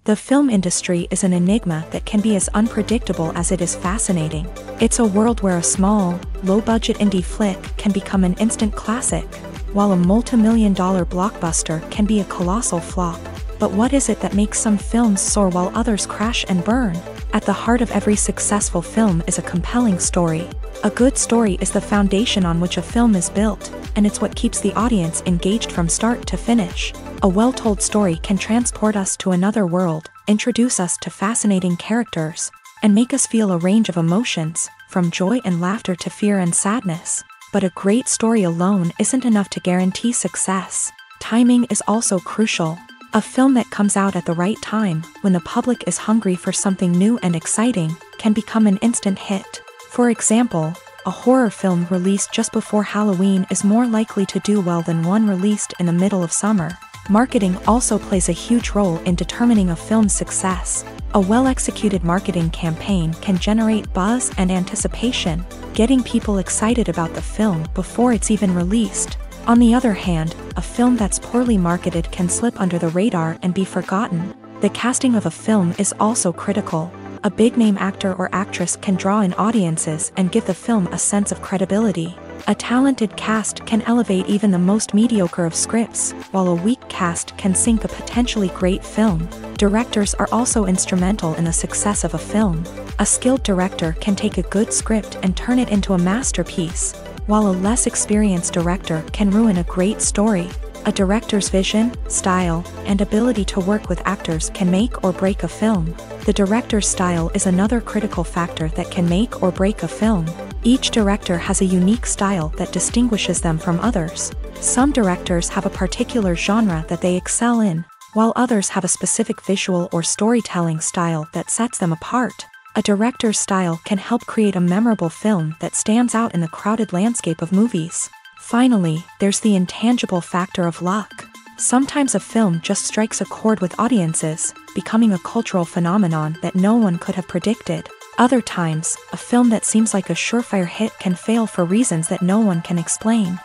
The film industry is an enigma that can be as unpredictable as it is fascinating. It's a world where a small, low-budget indie flick can become an instant classic, while a multi-million-dollar blockbuster can be a colossal flop. But what is it that makes some films soar while others crash and burn? At the heart of every successful film is a compelling story. A good story is the foundation on which a film is built, and it's what keeps the audience engaged from start to finish. A well-told story can transport us to another world, introduce us to fascinating characters, and make us feel a range of emotions, from joy and laughter to fear and sadness. But a great story alone isn't enough to guarantee success. Timing is also crucial. A film that comes out at the right time, when the public is hungry for something new and exciting, can become an instant hit. For example, a horror film released just before Halloween is more likely to do well than one released in the middle of summer. Marketing also plays a huge role in determining a film's success. A well-executed marketing campaign can generate buzz and anticipation, getting people excited about the film before it's even released. On the other hand, a film that's poorly marketed can slip under the radar and be forgotten. The casting of a film is also critical. A big-name actor or actress can draw in audiences and give the film a sense of credibility. A talented cast can elevate even the most mediocre of scripts, while a weak cast can sink a potentially great film. Directors are also instrumental in the success of a film. A skilled director can take a good script and turn it into a masterpiece, while a less experienced director can ruin a great story. A director's vision, style, and ability to work with actors can make or break a film. The director's style is another critical factor that can make or break a film. Each director has a unique style that distinguishes them from others. Some directors have a particular genre that they excel in, while others have a specific visual or storytelling style that sets them apart. A director's style can help create a memorable film that stands out in the crowded landscape of movies. Finally, there's the intangible factor of luck. Sometimes a film just strikes a chord with audiences, becoming a cultural phenomenon that no one could have predicted. Other times, a film that seems like a surefire hit can fail for reasons that no one can explain.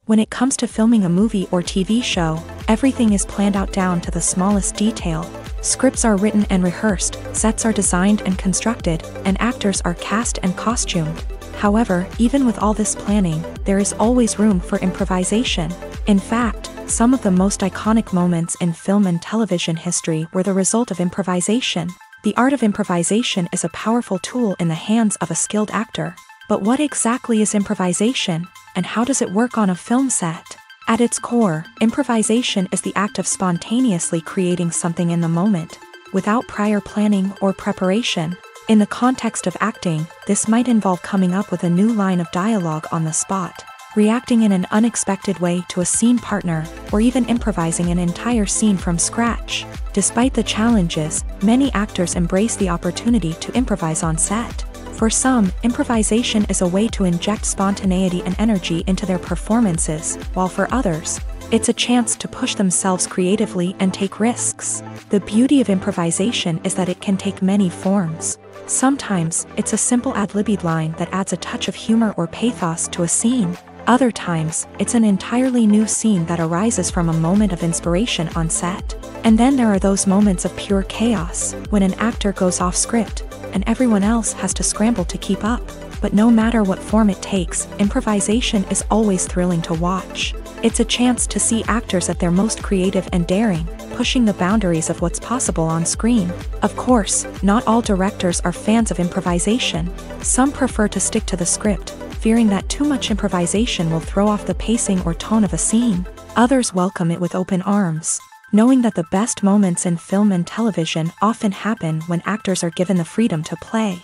When it comes to filming a movie or TV show, everything is planned out down to the smallest detail. Scripts are written and rehearsed, sets are designed and constructed, and actors are cast and costumed. However, even with all this planning, there is always room for improvisation. In fact, some of the most iconic moments in film and television history were the result of improvisation. The art of improvisation is a powerful tool in the hands of a skilled actor. But what exactly is improvisation, and how does it work on a film set? At its core, improvisation is the act of spontaneously creating something in the moment, without prior planning or preparation. In the context of acting, this might involve coming up with a new line of dialogue on the spot, reacting in an unexpected way to a scene partner, or even improvising an entire scene from scratch. Despite the challenges, many actors embrace the opportunity to improvise on set. For some, improvisation is a way to inject spontaneity and energy into their performances, while for others, it's a chance to push themselves creatively and take risks. The beauty of improvisation is that it can take many forms. Sometimes, it's a simple ad-libbed line that adds a touch of humor or pathos to a scene. Other times, it's an entirely new scene that arises from a moment of inspiration on set. And then there are those moments of pure chaos, when an actor goes off script, and everyone else has to scramble to keep up. But no matter what form it takes, improvisation is always thrilling to watch. It's a chance to see actors at their most creative and daring, pushing the boundaries of what's possible on screen. Of course, not all directors are fans of improvisation. Some prefer to stick to the script, fearing that too much improvisation will throw off the pacing or tone of a scene. Others welcome it with open arms, knowing that the best moments in film and television often happen when actors are given the freedom to play.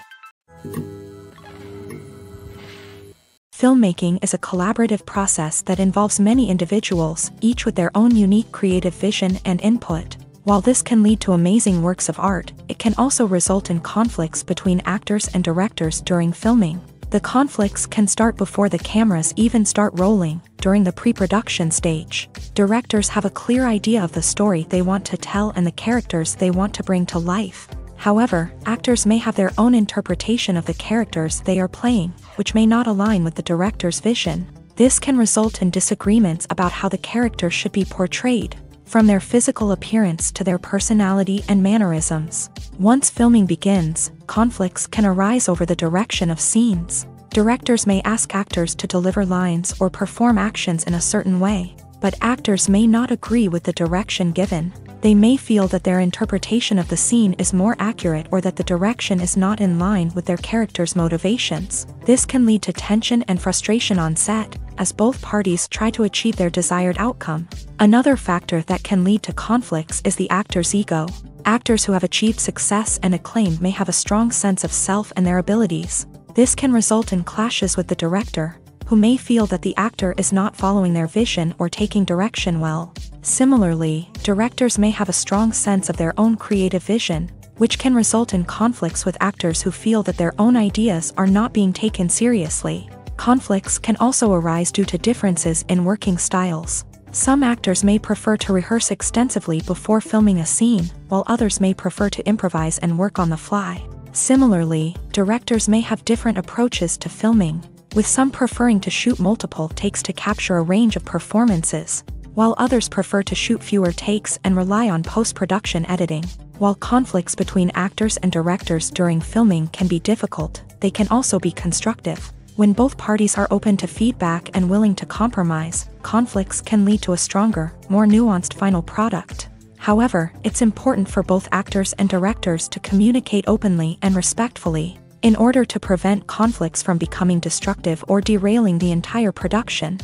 Filmmaking is a collaborative process that involves many individuals, each with their own unique creative vision and input. While this can lead to amazing works of art, it can also result in conflicts between actors and directors during filming. The conflicts can start before the cameras even start rolling, during the pre-production stage. Directors have a clear idea of the story they want to tell and the characters they want to bring to life. However, actors may have their own interpretation of the characters they are playing, which may not align with the director's vision. This can result in disagreements about how the characters should be portrayed, from their physical appearance to their personality and mannerisms. Once filming begins, conflicts can arise over the direction of scenes. Directors may ask actors to deliver lines or perform actions in a certain way, but actors may not agree with the direction given. They may feel that their interpretation of the scene is more accurate or that the direction is not in line with their character's motivations. This can lead to tension and frustration on set, as both parties try to achieve their desired outcome. Another factor that can lead to conflicts is the actor's ego. Actors who have achieved success and acclaim may have a strong sense of self and their abilities. This can result in clashes with the director, who may feel that the actor is not following their vision or taking direction well. Similarly, directors may have a strong sense of their own creative vision, which can result in conflicts with actors who feel that their own ideas are not being taken seriously. Conflicts can also arise due to differences in working styles. Some actors may prefer to rehearse extensively before filming a scene, while others may prefer to improvise and work on the fly. Similarly, directors may have different approaches to filming, with some preferring to shoot multiple takes to capture a range of performances, while others prefer to shoot fewer takes and rely on post-production editing. While conflicts between actors and directors during filming can be difficult, they can also be constructive. When both parties are open to feedback and willing to compromise, conflicts can lead to a stronger, more nuanced final product. However, it's important for both actors and directors to communicate openly and respectfully, in order to prevent conflicts from becoming destructive or derailing the entire production.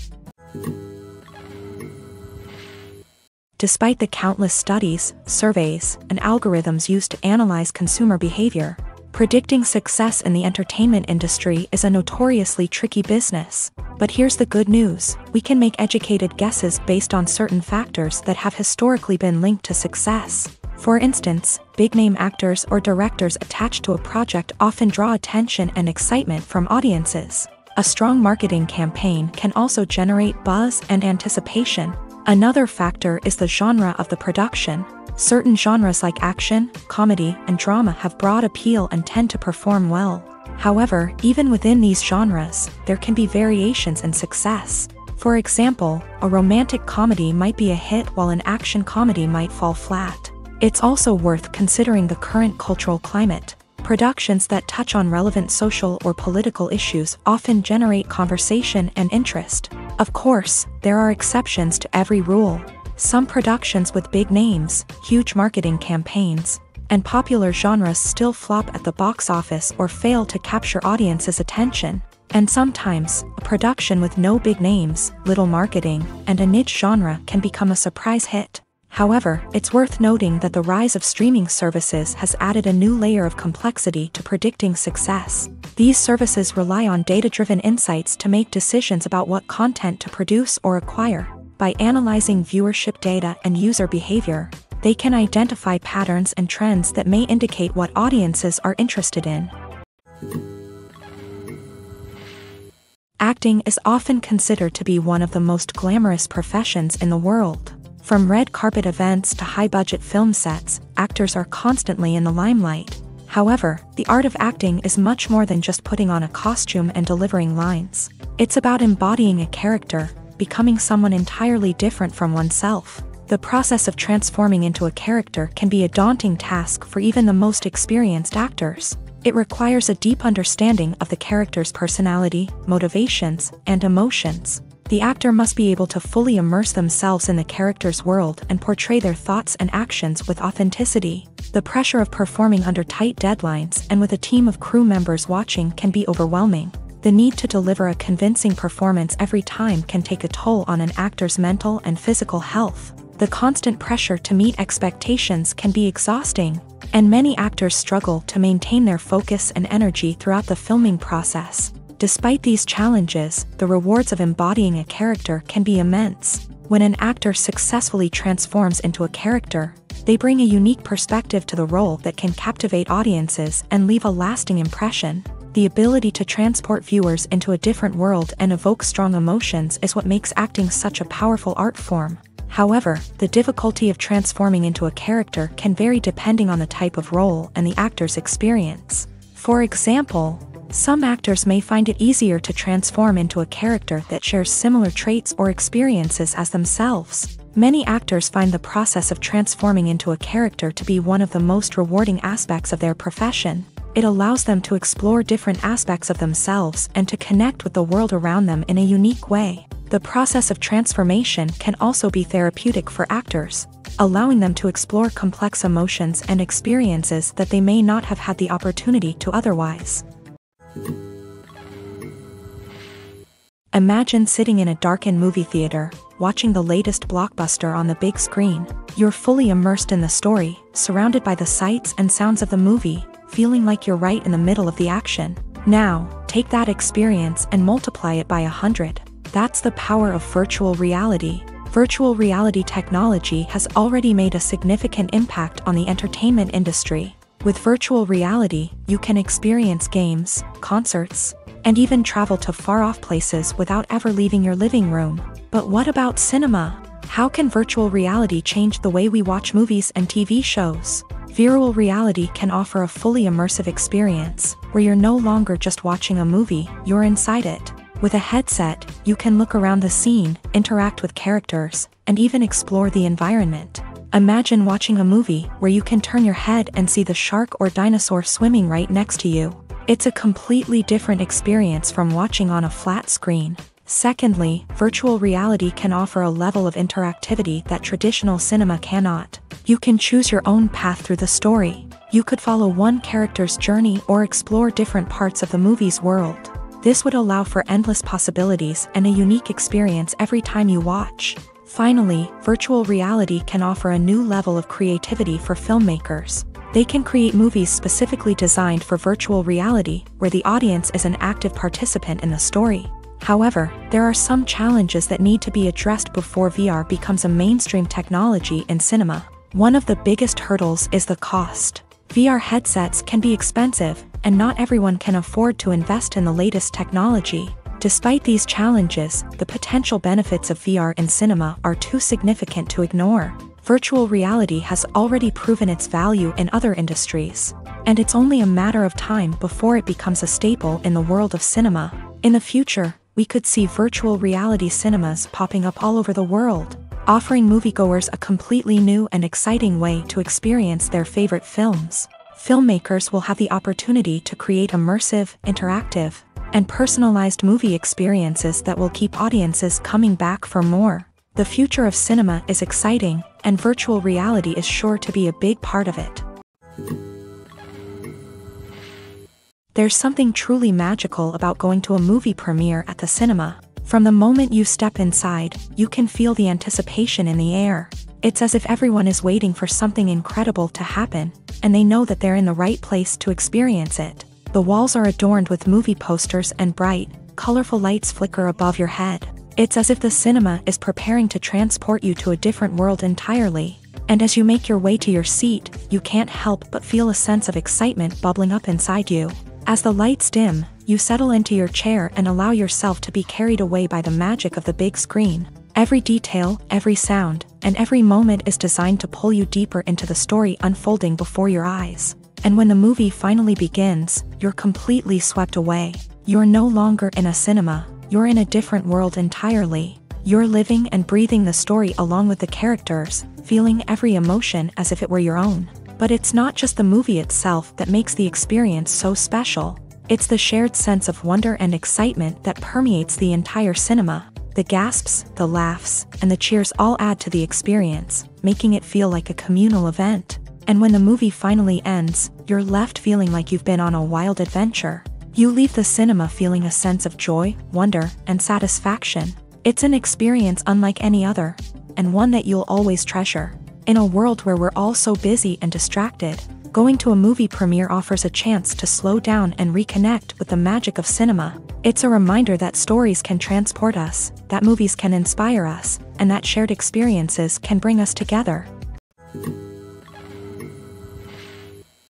Despite the countless studies, surveys, and algorithms used to analyze consumer behavior, predicting success in the entertainment industry is a notoriously tricky business. But here's the good news: we can make educated guesses based on certain factors that have historically been linked to success. For instance, big-name actors or directors attached to a project often draw attention and excitement from audiences. A strong marketing campaign can also generate buzz and anticipation. Another factor is the genre of the production. Certain genres like action, comedy, and drama have broad appeal and tend to perform well. However, even within these genres, there can be variations in success. For example, a romantic comedy might be a hit while an action comedy might fall flat. It's also worth considering the current cultural climate. Productions that touch on relevant social or political issues often generate conversation and interest. Of course, there are exceptions to every rule. Some productions with big names, huge marketing campaigns, and popular genres still flop at the box office or fail to capture audiences' attention. And sometimes, a production with no big names, little marketing, and a niche genre can become a surprise hit. However, it's worth noting that the rise of streaming services has added a new layer of complexity to predicting success. These services rely on data-driven insights to make decisions about what content to produce or acquire. By analyzing viewership data and user behavior, they can identify patterns and trends that may indicate what audiences are interested in. Acting is often considered to be one of the most glamorous professions in the world. From red carpet events to high-budget film sets, actors are constantly in the limelight. However, the art of acting is much more than just putting on a costume and delivering lines. It's about embodying a character, becoming someone entirely different from oneself. The process of transforming into a character can be a daunting task for even the most experienced actors. It requires a deep understanding of the character's personality, motivations, and emotions. The actor must be able to fully immerse themselves in the character's world and portray their thoughts and actions with authenticity. The pressure of performing under tight deadlines and with a team of crew members watching can be overwhelming. The need to deliver a convincing performance every time can take a toll on an actor's mental and physical health. The constant pressure to meet expectations can be exhausting, and many actors struggle to maintain their focus and energy throughout the filming process. Despite these challenges, the rewards of embodying a character can be immense. When an actor successfully transforms into a character, they bring a unique perspective to the role that can captivate audiences and leave a lasting impression. The ability to transport viewers into a different world and evoke strong emotions is what makes acting such a powerful art form. However, the difficulty of transforming into a character can vary depending on the type of role and the actor's experience. For example, some actors may find it easier to transform into a character that shares similar traits or experiences as themselves. Many actors find the process of transforming into a character to be one of the most rewarding aspects of their profession. It allows them to explore different aspects of themselves and to connect with the world around them in a unique way. The process of transformation can also be therapeutic for actors, allowing them to explore complex emotions and experiences that they may not have had the opportunity to otherwise. Imagine sitting in a darkened movie theater, watching the latest blockbuster on the big screen. You're fully immersed in the story, surrounded by the sights and sounds of the movie, feeling like you're right in the middle of the action. Now, take that experience and multiply it by 100. That's the power of virtual reality. Virtual reality technology has already made a significant impact on the entertainment industry. With virtual reality, you can experience games, concerts, and even travel to far-off places without ever leaving your living room. But what about cinema? How can virtual reality change the way we watch movies and TV shows? Virtual reality can offer a fully immersive experience, where you're no longer just watching a movie, you're inside it. With a headset, you can look around the scene, interact with characters, and even explore the environment. Imagine watching a movie where you can turn your head and see the shark or dinosaur swimming right next to you. It's a completely different experience from watching on a flat screen. Secondly, virtual reality can offer a level of interactivity that traditional cinema cannot. You can choose your own path through the story. You could follow one character's journey or explore different parts of the movie's world. This would allow for endless possibilities and a unique experience every time you watch. Finally, virtual reality can offer a new level of creativity for filmmakers. They can create movies specifically designed for virtual reality, where the audience is an active participant in the story. However, there are some challenges that need to be addressed before VR becomes a mainstream technology in cinema. One of the biggest hurdles is the cost. VR headsets can be expensive, and not everyone can afford to invest in the latest technology. Despite these challenges, the potential benefits of VR in cinema are too significant to ignore. Virtual reality has already proven its value in other industries, and it's only a matter of time before it becomes a staple in the world of cinema. In the future, we could see virtual reality cinemas popping up all over the world, offering moviegoers a completely new and exciting way to experience their favorite films. Filmmakers will have the opportunity to create immersive, interactive, and personalized movie experiences that will keep audiences coming back for more. The future of cinema is exciting, and virtual reality is sure to be a big part of it. There's something truly magical about going to a movie premiere at the cinema. From the moment you step inside, you can feel the anticipation in the air. It's as if everyone is waiting for something incredible to happen, and they know that they're in the right place to experience it. The walls are adorned with movie posters and bright, colorful lights flicker above your head. It's as if the cinema is preparing to transport you to a different world entirely. And as you make your way to your seat, you can't help but feel a sense of excitement bubbling up inside you. As the lights dim, you settle into your chair and allow yourself to be carried away by the magic of the big screen. Every detail, every sound, and every moment is designed to pull you deeper into the story unfolding before your eyes. And when the movie finally begins, you're completely swept away. You're no longer in a cinema, you're in a different world entirely. You're living and breathing the story along with the characters, feeling every emotion as if it were your own. But it's not just the movie itself that makes the experience so special. It's the shared sense of wonder and excitement that permeates the entire cinema. The gasps, the laughs, and the cheers all add to the experience, making it feel like a communal event. And when the movie finally ends, you're left feeling like you've been on a wild adventure. You leave the cinema feeling a sense of joy, wonder, and satisfaction. It's an experience unlike any other, and one that you'll always treasure. In a world where we're all so busy and distracted, going to a movie premiere offers a chance to slow down and reconnect with the magic of cinema. It's a reminder that stories can transport us, that movies can inspire us, and that shared experiences can bring us together.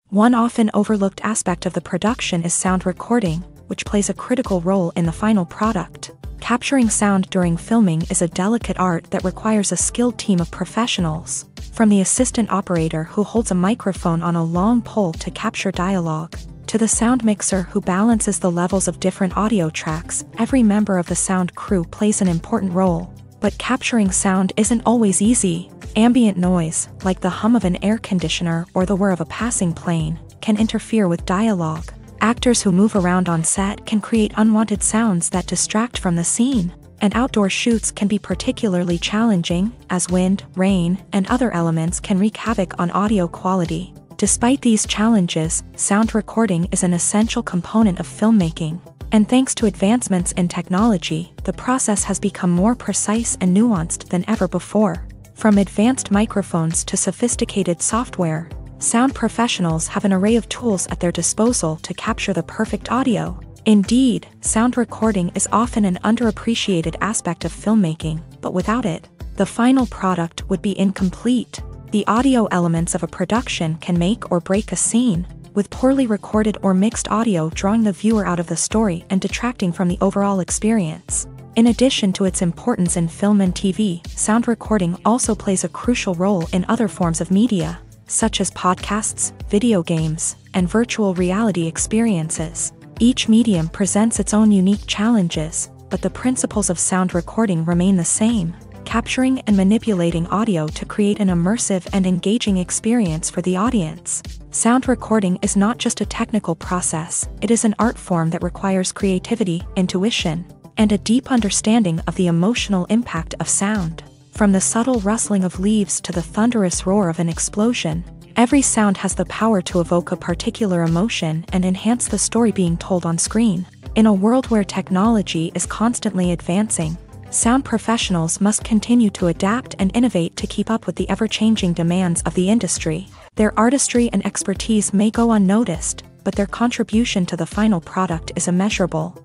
One often overlooked aspect of the production is sound recording, which plays a critical role in the final product. Capturing sound during filming is a delicate art that requires a skilled team of professionals. From the assistant operator who holds a microphone on a long pole to capture dialogue, to the sound mixer who balances the levels of different audio tracks, every member of the sound crew plays an important role. But capturing sound isn't always easy. Ambient noise, like the hum of an air conditioner or the whir of a passing plane, can interfere with dialogue. Actors who move around on set can create unwanted sounds that distract from the scene. And outdoor shoots can be particularly challenging, as wind, rain, and other elements can wreak havoc on audio quality. Despite these challenges, sound recording is an essential component of filmmaking. And thanks to advancements in technology, the process has become more precise and nuanced than ever before. From advanced microphones to sophisticated software, sound professionals have an array of tools at their disposal to capture the perfect audio. Indeed, sound recording is often an underappreciated aspect of filmmaking, but without it, the final product would be incomplete. The audio elements of a production can make or break a scene, with poorly recorded or mixed audio drawing the viewer out of the story and detracting from the overall experience. In addition to its importance in film and TV, sound recording also plays a crucial role in other forms of media, such as podcasts, video games, and virtual reality experiences. Each medium presents its own unique challenges, but the principles of sound recording remain the same, capturing and manipulating audio to create an immersive and engaging experience for the audience. Sound recording is not just a technical process, it is an art form that requires creativity, intuition, and a deep understanding of the emotional impact of sound. From the subtle rustling of leaves to the thunderous roar of an explosion, every sound has the power to evoke a particular emotion and enhance the story being told on screen. In a world where technology is constantly advancing, sound professionals must continue to adapt and innovate to keep up with the ever-changing demands of the industry. Their artistry and expertise may go unnoticed, but their contribution to the final product is immeasurable.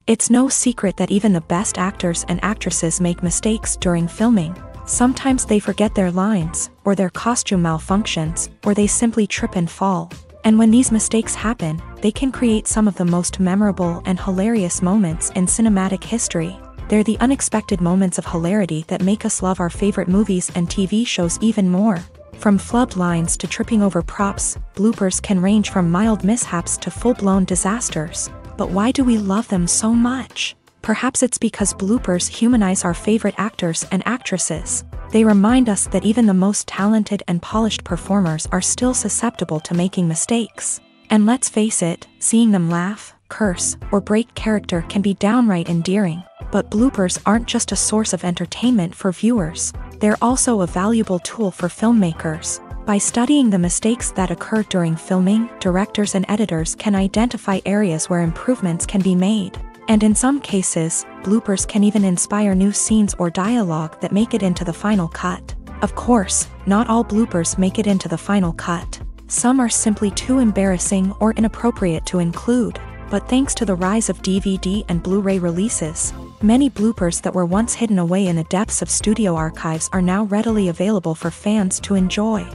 It's no secret that even the best actors and actresses make mistakes during filming. Sometimes they forget their lines, or their costume malfunctions, or they simply trip and fall. And when these mistakes happen, they can create some of the most memorable and hilarious moments in cinematic history. They're the unexpected moments of hilarity that make us love our favorite movies and TV shows even more. From flubbed lines to tripping over props, bloopers can range from mild mishaps to full-blown disasters. But why do we love them so much? Perhaps it's because bloopers humanize our favorite actors and actresses. They remind us that even the most talented and polished performers are still susceptible to making mistakes. And let's face it, seeing them laugh, curse, or break character can be downright endearing. But bloopers aren't just a source of entertainment for viewers. They're also a valuable tool for filmmakers. By studying the mistakes that occur during filming, directors and editors can identify areas where improvements can be made. And in some cases, bloopers can even inspire new scenes or dialogue that make it into the final cut. Of course, not all bloopers make it into the final cut. Some are simply too embarrassing or inappropriate to include. But thanks to the rise of DVD and Blu-ray releases, many bloopers that were once hidden away in the depths of studio archives are now readily available for fans to enjoy.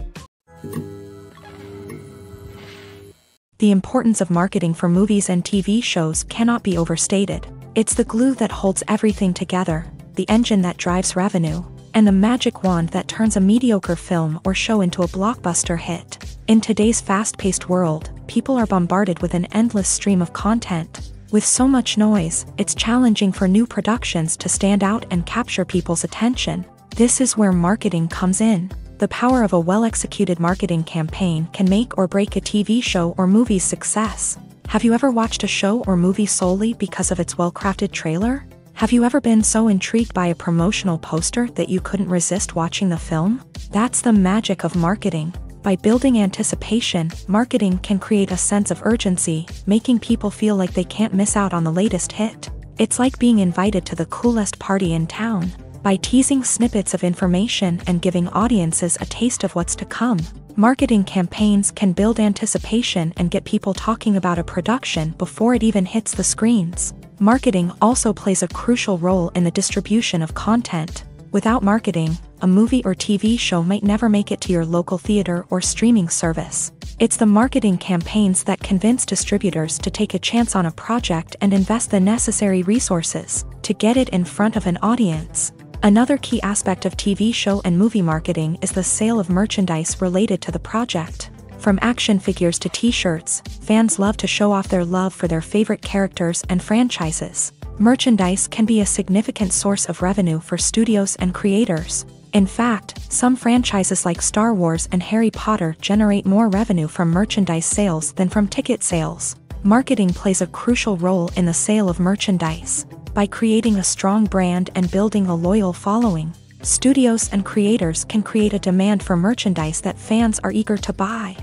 The importance of marketing for movies and TV shows cannot be overstated. It's the glue that holds everything together, the engine that drives revenue, and the magic wand that turns a mediocre film or show into a blockbuster hit. In today's fast-paced world, people are bombarded with an endless stream of content. With so much noise, it's challenging for new productions to stand out and capture people's attention. This is where marketing comes in. The power of a well-executed marketing campaign can make or break a TV show or movie's success. Have you ever watched a show or movie solely because of its well-crafted trailer? Have you ever been so intrigued by a promotional poster that you couldn't resist watching the film? That's the magic of marketing. By building anticipation, marketing can create a sense of urgency, making people feel like they can't miss out on the latest hit. It's like being invited to the coolest party in town. By teasing snippets of information and giving audiences a taste of what's to come, marketing campaigns can build anticipation and get people talking about a production before it even hits the screens. Marketing also plays a crucial role in the distribution of content. Without marketing, a movie or TV show might never make it to your local theater or streaming service. It's the marketing campaigns that convince distributors to take a chance on a project and invest the necessary resources to get it in front of an audience. Another key aspect of TV show and movie marketing is the sale of merchandise related to the project. From action figures to t-shirts, fans love to show off their love for their favorite characters and franchises. Merchandise can be a significant source of revenue for studios and creators. In fact, some franchises like Star Wars and Harry Potter generate more revenue from merchandise sales than from ticket sales. Marketing plays a crucial role in the sale of merchandise. By creating a strong brand and building a loyal following, studios and creators can create a demand for merchandise that fans are eager to buy.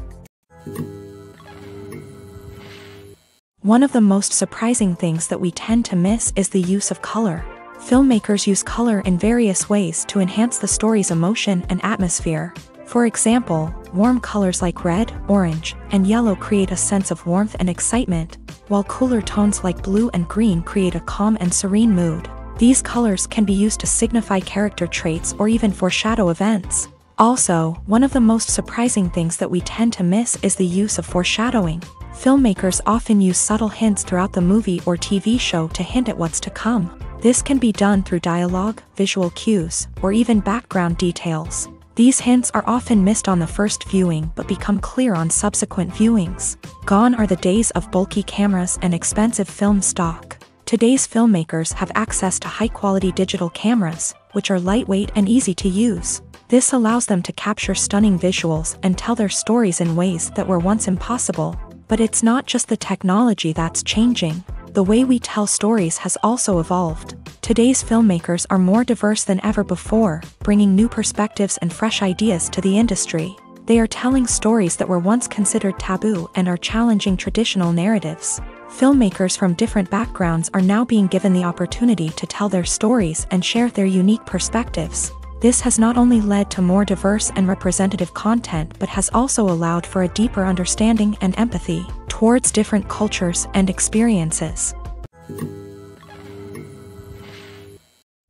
One of the most surprising things that we tend to miss is the use of color. Filmmakers use color in various ways to enhance the story's emotion and atmosphere. For example, warm colors like red, orange, and yellow create a sense of warmth and excitement, while cooler tones like blue and green create a calm and serene mood. These colors can be used to signify character traits or even foreshadow events. Also, one of the most surprising things that we tend to miss is the use of foreshadowing. Filmmakers often use subtle hints throughout the movie or TV show to hint at what's to come. This can be done through dialogue, visual cues, or even background details. These hints are often missed on the first viewing but become clear on subsequent viewings. Gone are the days of bulky cameras and expensive film stock. Today's filmmakers have access to high-quality digital cameras, which are lightweight and easy to use. This allows them to capture stunning visuals and tell their stories in ways that were once impossible. But it's not just the technology that's changing. The way we tell stories has also evolved. Today's filmmakers are more diverse than ever before, bringing new perspectives and fresh ideas to the industry. They are telling stories that were once considered taboo and are challenging traditional narratives. Filmmakers from different backgrounds are now being given the opportunity to tell their stories and share their unique perspectives. This has not only led to more diverse and representative content but has also allowed for a deeper understanding and empathy towards different cultures and experiences.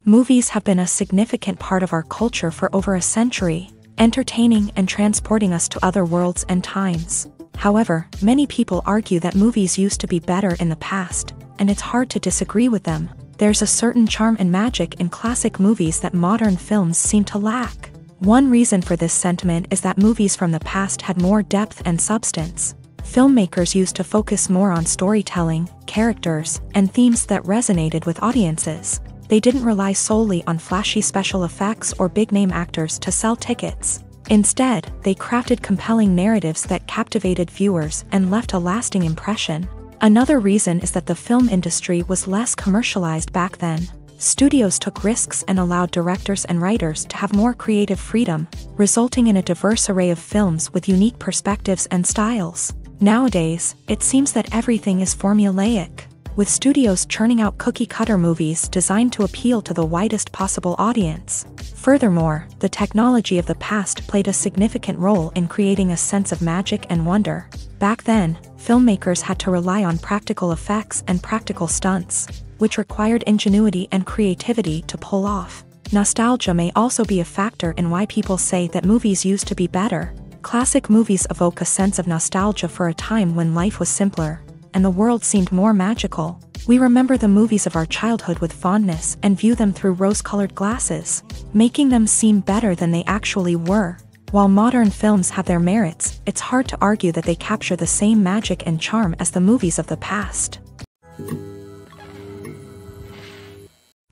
Movies have been a significant part of our culture for over a century, entertaining and transporting us to other worlds and times. However, many people argue that movies used to be better in the past, and it's hard to disagree with them. There's a certain charm and magic in classic movies that modern films seem to lack. One reason for this sentiment is that movies from the past had more depth and substance. Filmmakers used to focus more on storytelling, characters, and themes that resonated with audiences. They didn't rely solely on flashy special effects or big-name actors to sell tickets. Instead, they crafted compelling narratives that captivated viewers and left a lasting impression. Another reason is that the film industry was less commercialized back then. Studios took risks and allowed directors and writers to have more creative freedom, resulting in a diverse array of films with unique perspectives and styles. Nowadays, it seems that everything is formulaic, with studios churning out cookie-cutter movies designed to appeal to the widest possible audience. Furthermore, the technology of the past played a significant role in creating a sense of magic and wonder. Back then, filmmakers had to rely on practical effects and practical stunts, which required ingenuity and creativity to pull off. Nostalgia may also be a factor in why people say that movies used to be better. Classic movies evoke a sense of nostalgia for a time when life was simpler, and the world seemed more magical. We remember the movies of our childhood with fondness and view them through rose-colored glasses, making them seem better than they actually were. While modern films have their merits, it's hard to argue that they capture the same magic and charm as the movies of the past.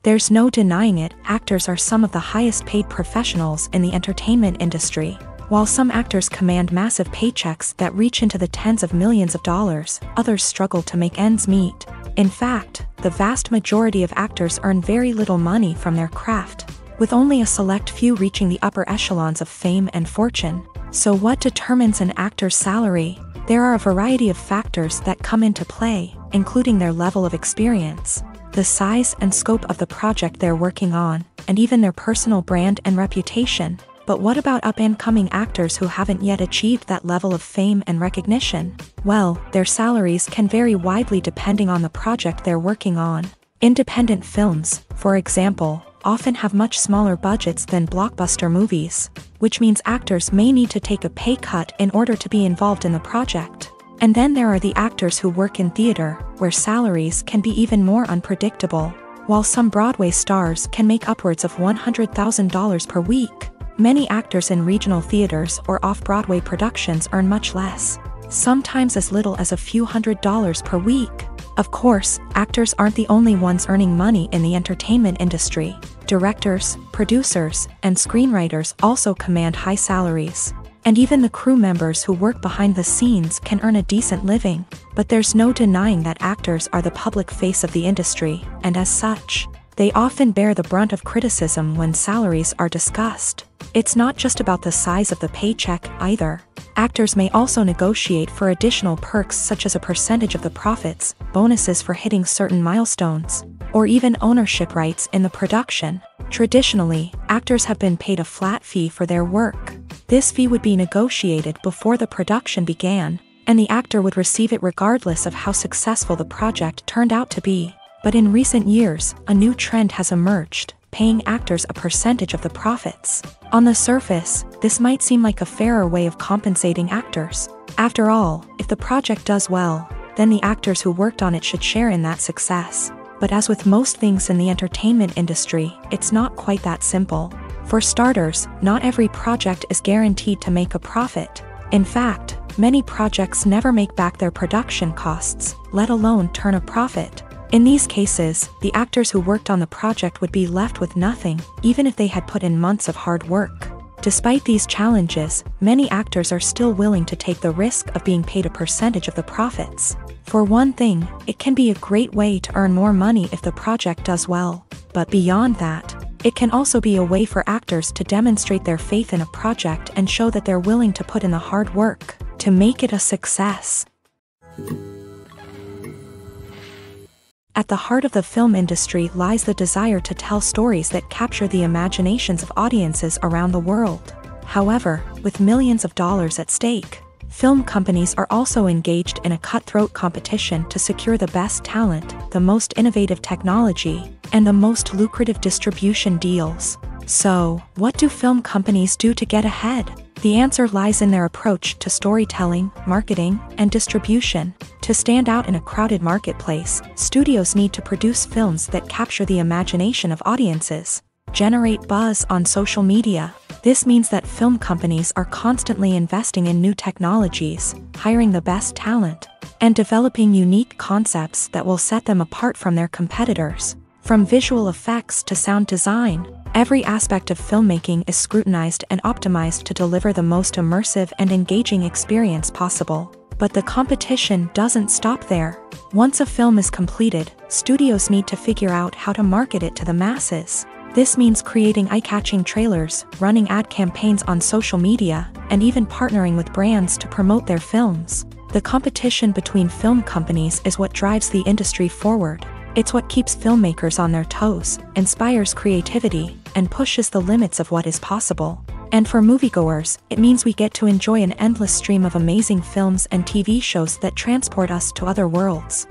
There's no denying it, actors are some of the highest paid professionals in the entertainment industry. While some actors command massive paychecks that reach into the tens of millions of dollars, others struggle to make ends meet. In fact, the vast majority of actors earn very little money from their craft, with only a select few reaching the upper echelons of fame and fortune. So what determines an actor's salary? There are a variety of factors that come into play, including their level of experience, the size and scope of the project they're working on, and even their personal brand and reputation. But what about up-and-coming actors who haven't yet achieved that level of fame and recognition? Well, their salaries can vary widely depending on the project they're working on. Independent films, for example, often have much smaller budgets than blockbuster movies, which means actors may need to take a pay cut in order to be involved in the project. And then there are the actors who work in theater, where salaries can be even more unpredictable. While some Broadway stars can make upwards of $100,000 per week, many actors in regional theaters or off-Broadway productions earn much less, sometimes as little as a few $100s per week. Of course, actors aren't the only ones earning money in the entertainment industry. Directors, producers, and screenwriters also command high salaries. And even the crew members who work behind the scenes can earn a decent living. But there's no denying that actors are the public face of the industry, and as such, they often bear the brunt of criticism when salaries are discussed. It's not just about the size of the paycheck, either. Actors may also negotiate for additional perks such as a percentage of the profits, bonuses for hitting certain milestones, or even ownership rights in the production. Traditionally, actors have been paid a flat fee for their work. This fee would be negotiated before the production began, and the actor would receive it regardless of how successful the project turned out to be. But in recent years, a new trend has emerged, paying actors a percentage of the profits. On the surface, this might seem like a fairer way of compensating actors. After all, if the project does well, then the actors who worked on it should share in that success. But as with most things in the entertainment industry, it's not quite that simple. For starters, not every project is guaranteed to make a profit. In fact, many projects never make back their production costs, let alone turn a profit. In these cases, the actors who worked on the project would be left with nothing, even if they had put in months of hard work. Despite these challenges, many actors are still willing to take the risk of being paid a percentage of the profits. For one thing, it can be a great way to earn more money if the project does well. But beyond that, it can also be a way for actors to demonstrate their faith in a project and show that they're willing to put in the hard work to make it a success. At the heart of the film industry lies the desire to tell stories that capture the imaginations of audiences around the world. However, with millions of dollars at stake, film companies are also engaged in a cutthroat competition to secure the best talent, the most innovative technology, and the most lucrative distribution deals. So, what do film companies do to get ahead? The answer lies in their approach to storytelling, marketing, and distribution. To stand out in a crowded marketplace, studios need to produce films that capture the imagination of audiences, generate buzz on social media. This means that film companies are constantly investing in new technologies, hiring the best talent, and developing unique concepts that will set them apart from their competitors. From visual effects to sound design, every aspect of filmmaking is scrutinized and optimized to deliver the most immersive and engaging experience possible. But the competition doesn't stop there. Once a film is completed, studios need to figure out how to market it to the masses. This means creating eye-catching trailers, running ad campaigns on social media, and even partnering with brands to promote their films. The competition between film companies is what drives the industry forward. It's what keeps filmmakers on their toes, inspires creativity, and pushes the limits of what is possible. And for moviegoers, it means we get to enjoy an endless stream of amazing films and TV shows that transport us to other worlds.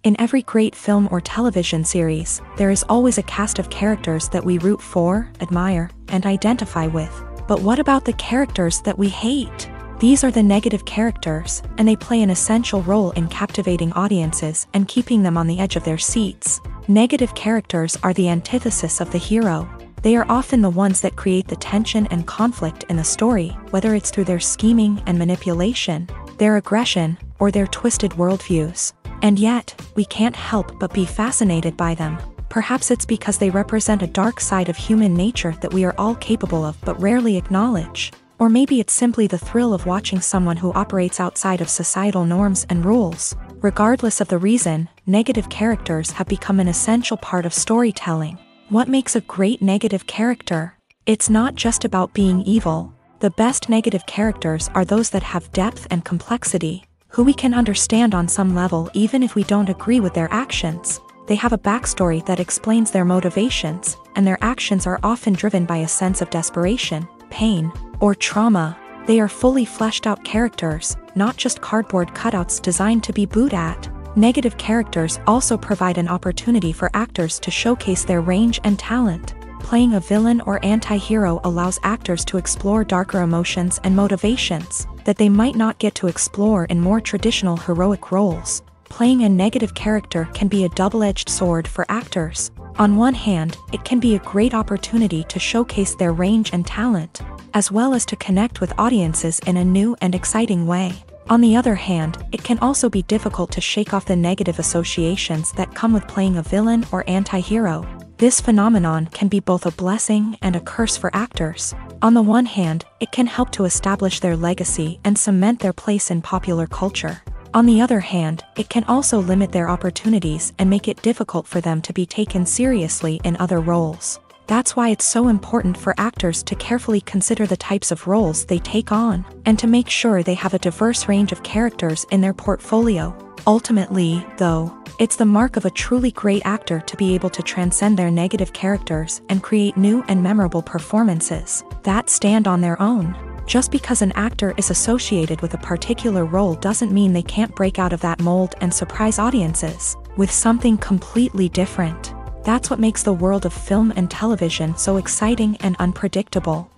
In every great film or television series, there is always a cast of characters that we root for, admire, and identify with. But what about the characters that we hate? These are the negative characters, and they play an essential role in captivating audiences and keeping them on the edge of their seats. Negative characters are the antithesis of the hero. They are often the ones that create the tension and conflict in the story, whether it's through their scheming and manipulation, their aggression, or their twisted worldviews. And yet, we can't help but be fascinated by them. Perhaps it's because they represent a dark side of human nature that we are all capable of but rarely acknowledge. Or maybe it's simply the thrill of watching someone who operates outside of societal norms and rules. Regardless of the reason, negative characters have become an essential part of storytelling. What makes a great negative character? It's not just about being evil. The best negative characters are those that have depth and complexity, who we can understand on some level even if we don't agree with their actions. They have a backstory that explains their motivations, and their actions are often driven by a sense of desperation, pain, or trauma. They are fully fleshed out characters, not just cardboard cutouts designed to be booed at. Negative characters also provide an opportunity for actors to showcase their range and talent. Playing a villain or anti-hero allows actors to explore darker emotions and motivations that they might not get to explore in more traditional heroic roles. Playing a negative character can be a double-edged sword for actors. On one hand, it can be a great opportunity to showcase their range and talent, as well as to connect with audiences in a new and exciting way. On the other hand, it can also be difficult to shake off the negative associations that come with playing a villain or anti-hero. This phenomenon can be both a blessing and a curse for actors. On the one hand, it can help to establish their legacy and cement their place in popular culture. On the other hand, it can also limit their opportunities and make it difficult for them to be taken seriously in other roles. That's why it's so important for actors to carefully consider the types of roles they take on, and to make sure they have a diverse range of characters in their portfolio. Ultimately, though, it's the mark of a truly great actor to be able to transcend their negative characters and create new and memorable performances that stand on their own. Just because an actor is associated with a particular role doesn't mean they can't break out of that mold and surprise audiences with something completely different. That's what makes the world of film and television so exciting and unpredictable.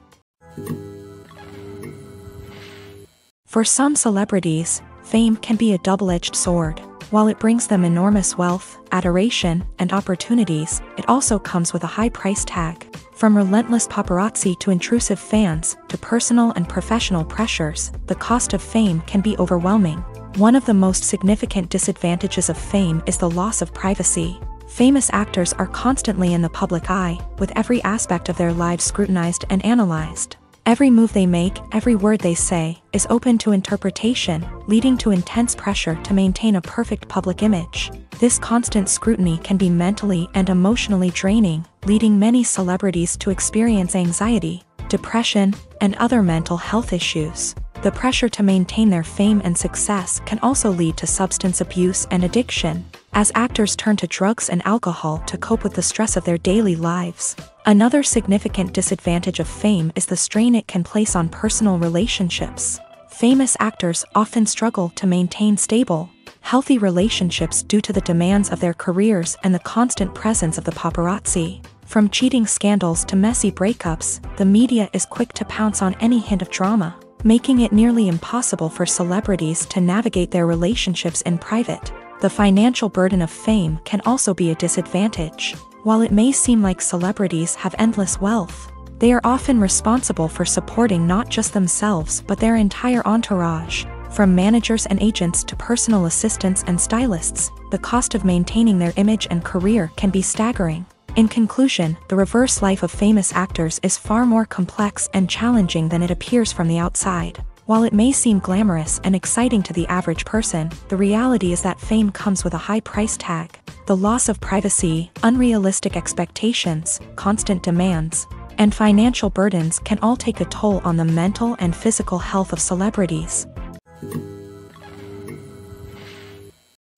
For some celebrities, fame can be a double-edged sword. While it brings them enormous wealth, adoration, and opportunities, it also comes with a high price tag. From relentless paparazzi to intrusive fans, to personal and professional pressures, the cost of fame can be overwhelming. One of the most significant disadvantages of fame is the loss of privacy. Famous actors are constantly in the public eye, with every aspect of their lives scrutinized and analyzed. Every move they make, every word they say, is open to interpretation, leading to intense pressure to maintain a perfect public image. This constant scrutiny can be mentally and emotionally draining, leading many celebrities to experience anxiety, depression, and other mental health issues. The pressure to maintain their fame and success can also lead to substance abuse and addiction, as actors turn to drugs and alcohol to cope with the stress of their daily lives. Another significant disadvantage of fame is the strain it can place on personal relationships. Famous actors often struggle to maintain stable, healthy relationships due to the demands of their careers and the constant presence of the paparazzi. From cheating scandals to messy breakups, the media is quick to pounce on any hint of drama, making it nearly impossible for celebrities to navigate their relationships in private. The financial burden of fame can also be a disadvantage. While it may seem like celebrities have endless wealth, they are often responsible for supporting not just themselves but their entire entourage. From managers and agents to personal assistants and stylists, the cost of maintaining their image and career can be staggering. In conclusion, the reverse life of famous actors is far more complex and challenging than it appears from the outside. While it may seem glamorous and exciting to the average person, the reality is that fame comes with a high price tag. The loss of privacy, unrealistic expectations, constant demands, and financial burdens can all take a toll on the mental and physical health of celebrities.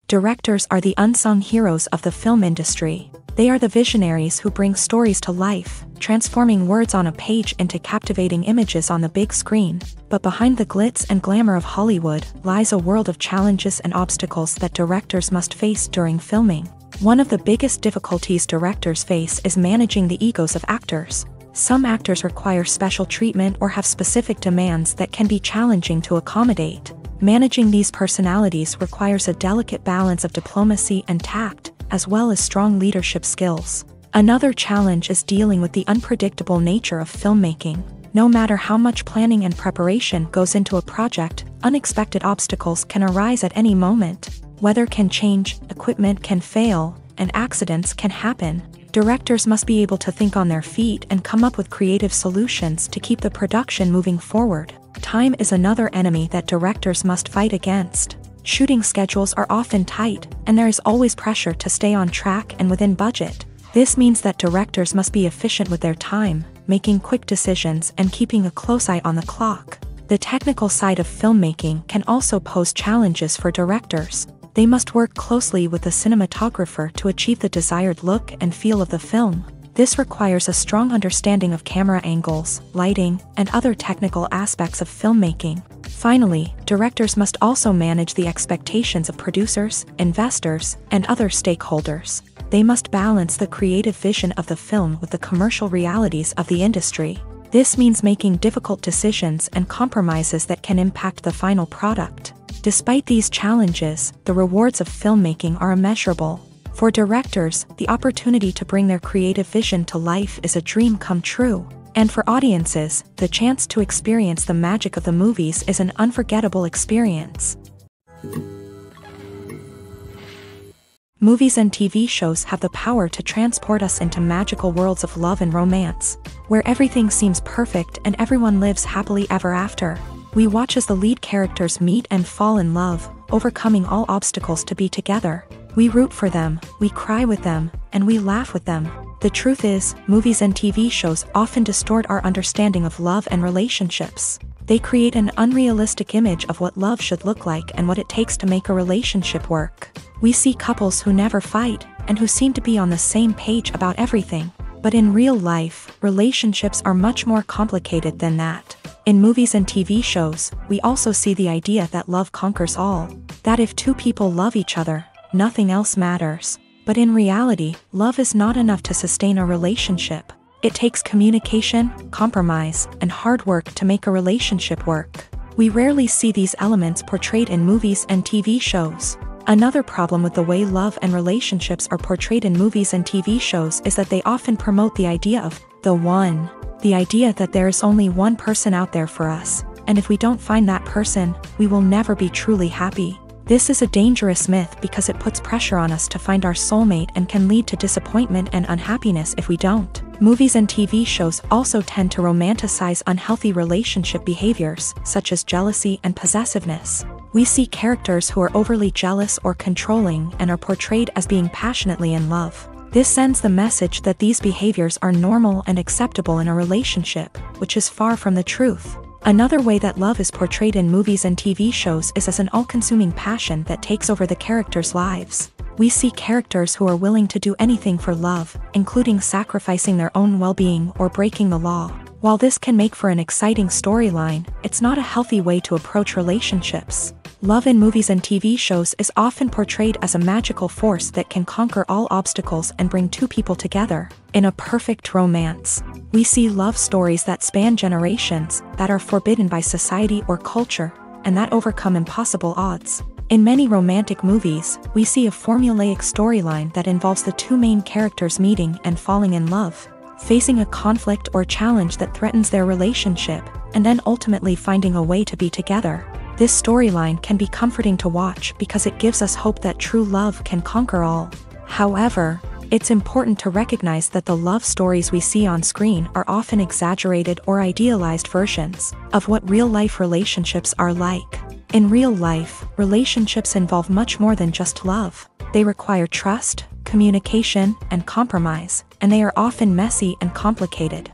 Directors are the unsung heroes of the film industry. They are the visionaries who bring stories to life, transforming words on a page into captivating images on the big screen. But behind the glitz and glamour of Hollywood lies a world of challenges and obstacles that directors must face during filming. One of the biggest difficulties directors face is managing the egos of actors. Some actors require special treatment or have specific demands that can be challenging to accommodate. Managing these personalities requires a delicate balance of diplomacy and tact, as well as strong leadership skills. Another challenge is dealing with the unpredictable nature of filmmaking. No matter how much planning and preparation goes into a project, unexpected obstacles can arise at any moment. Weather can change, equipment can fail, and accidents can happen. Directors must be able to think on their feet and come up with creative solutions to keep the production moving forward. Time is another enemy that directors must fight against. Shooting schedules are often tight, and there is always pressure to stay on track and within budget. This means that directors must be efficient with their time, making quick decisions and keeping a close eye on the clock. The technical side of filmmaking can also pose challenges for directors. They must work closely with the cinematographer to achieve the desired look and feel of the film. This requires a strong understanding of camera angles, lighting, and other technical aspects of filmmaking. Finally, directors must also manage the expectations of producers, investors, and other stakeholders. They must balance the creative vision of the film with the commercial realities of the industry. This means making difficult decisions and compromises that can impact the final product. Despite these challenges, the rewards of filmmaking are immeasurable. For directors, the opportunity to bring their creative vision to life is a dream come true. And for audiences, the chance to experience the magic of the movies is an unforgettable experience. Movies and TV shows have the power to transport us into magical worlds of love and romance, where everything seems perfect and everyone lives happily ever after. We watch as the lead characters meet and fall in love, overcoming all obstacles to be together. We root for them, we cry with them, and we laugh with them. The truth is, movies and TV shows often distort our understanding of love and relationships. They create an unrealistic image of what love should look like and what it takes to make a relationship work. We see couples who never fight, and who seem to be on the same page about everything. But in real life, relationships are much more complicated than that. In movies and TV shows, we also see the idea that love conquers all. That if two people love each other, nothing else matters. But in reality, love is not enough to sustain a relationship. It takes communication, compromise, and hard work to make a relationship work. We rarely see these elements portrayed in movies and TV shows. Another problem with the way love and relationships are portrayed in movies and TV shows is that they often promote the idea of the one. The idea that there is only one person out there for us, and if we don't find that person, we will never be truly happy. This is a dangerous myth because it puts pressure on us to find our soulmate and can lead to disappointment and unhappiness if we don't. Movies and TV shows also tend to romanticize unhealthy relationship behaviors, such as jealousy and possessiveness. We see characters who are overly jealous or controlling and are portrayed as being passionately in love. This sends the message that these behaviors are normal and acceptable in a relationship, which is far from the truth. Another way that love is portrayed in movies and TV shows is as an all-consuming passion that takes over the characters' lives. We see characters who are willing to do anything for love, including sacrificing their own well-being or breaking the law. While this can make for an exciting storyline, it's not a healthy way to approach relationships. Love in movies and TV shows is often portrayed as a magical force that can conquer all obstacles and bring two people together. In a perfect romance, we see love stories that span generations, that are forbidden by society or culture, and that overcome impossible odds. In many romantic movies, we see a formulaic storyline that involves the two main characters meeting and falling in love, facing a conflict or challenge that threatens their relationship, and then ultimately finding a way to be together. This storyline can be comforting to watch because it gives us hope that true love can conquer all. However, it's important to recognize that the love stories we see on screen are often exaggerated or idealized versions of what real-life relationships are like. In real life, relationships involve much more than just love. They require trust, communication, and compromise, and they are often messy and complicated.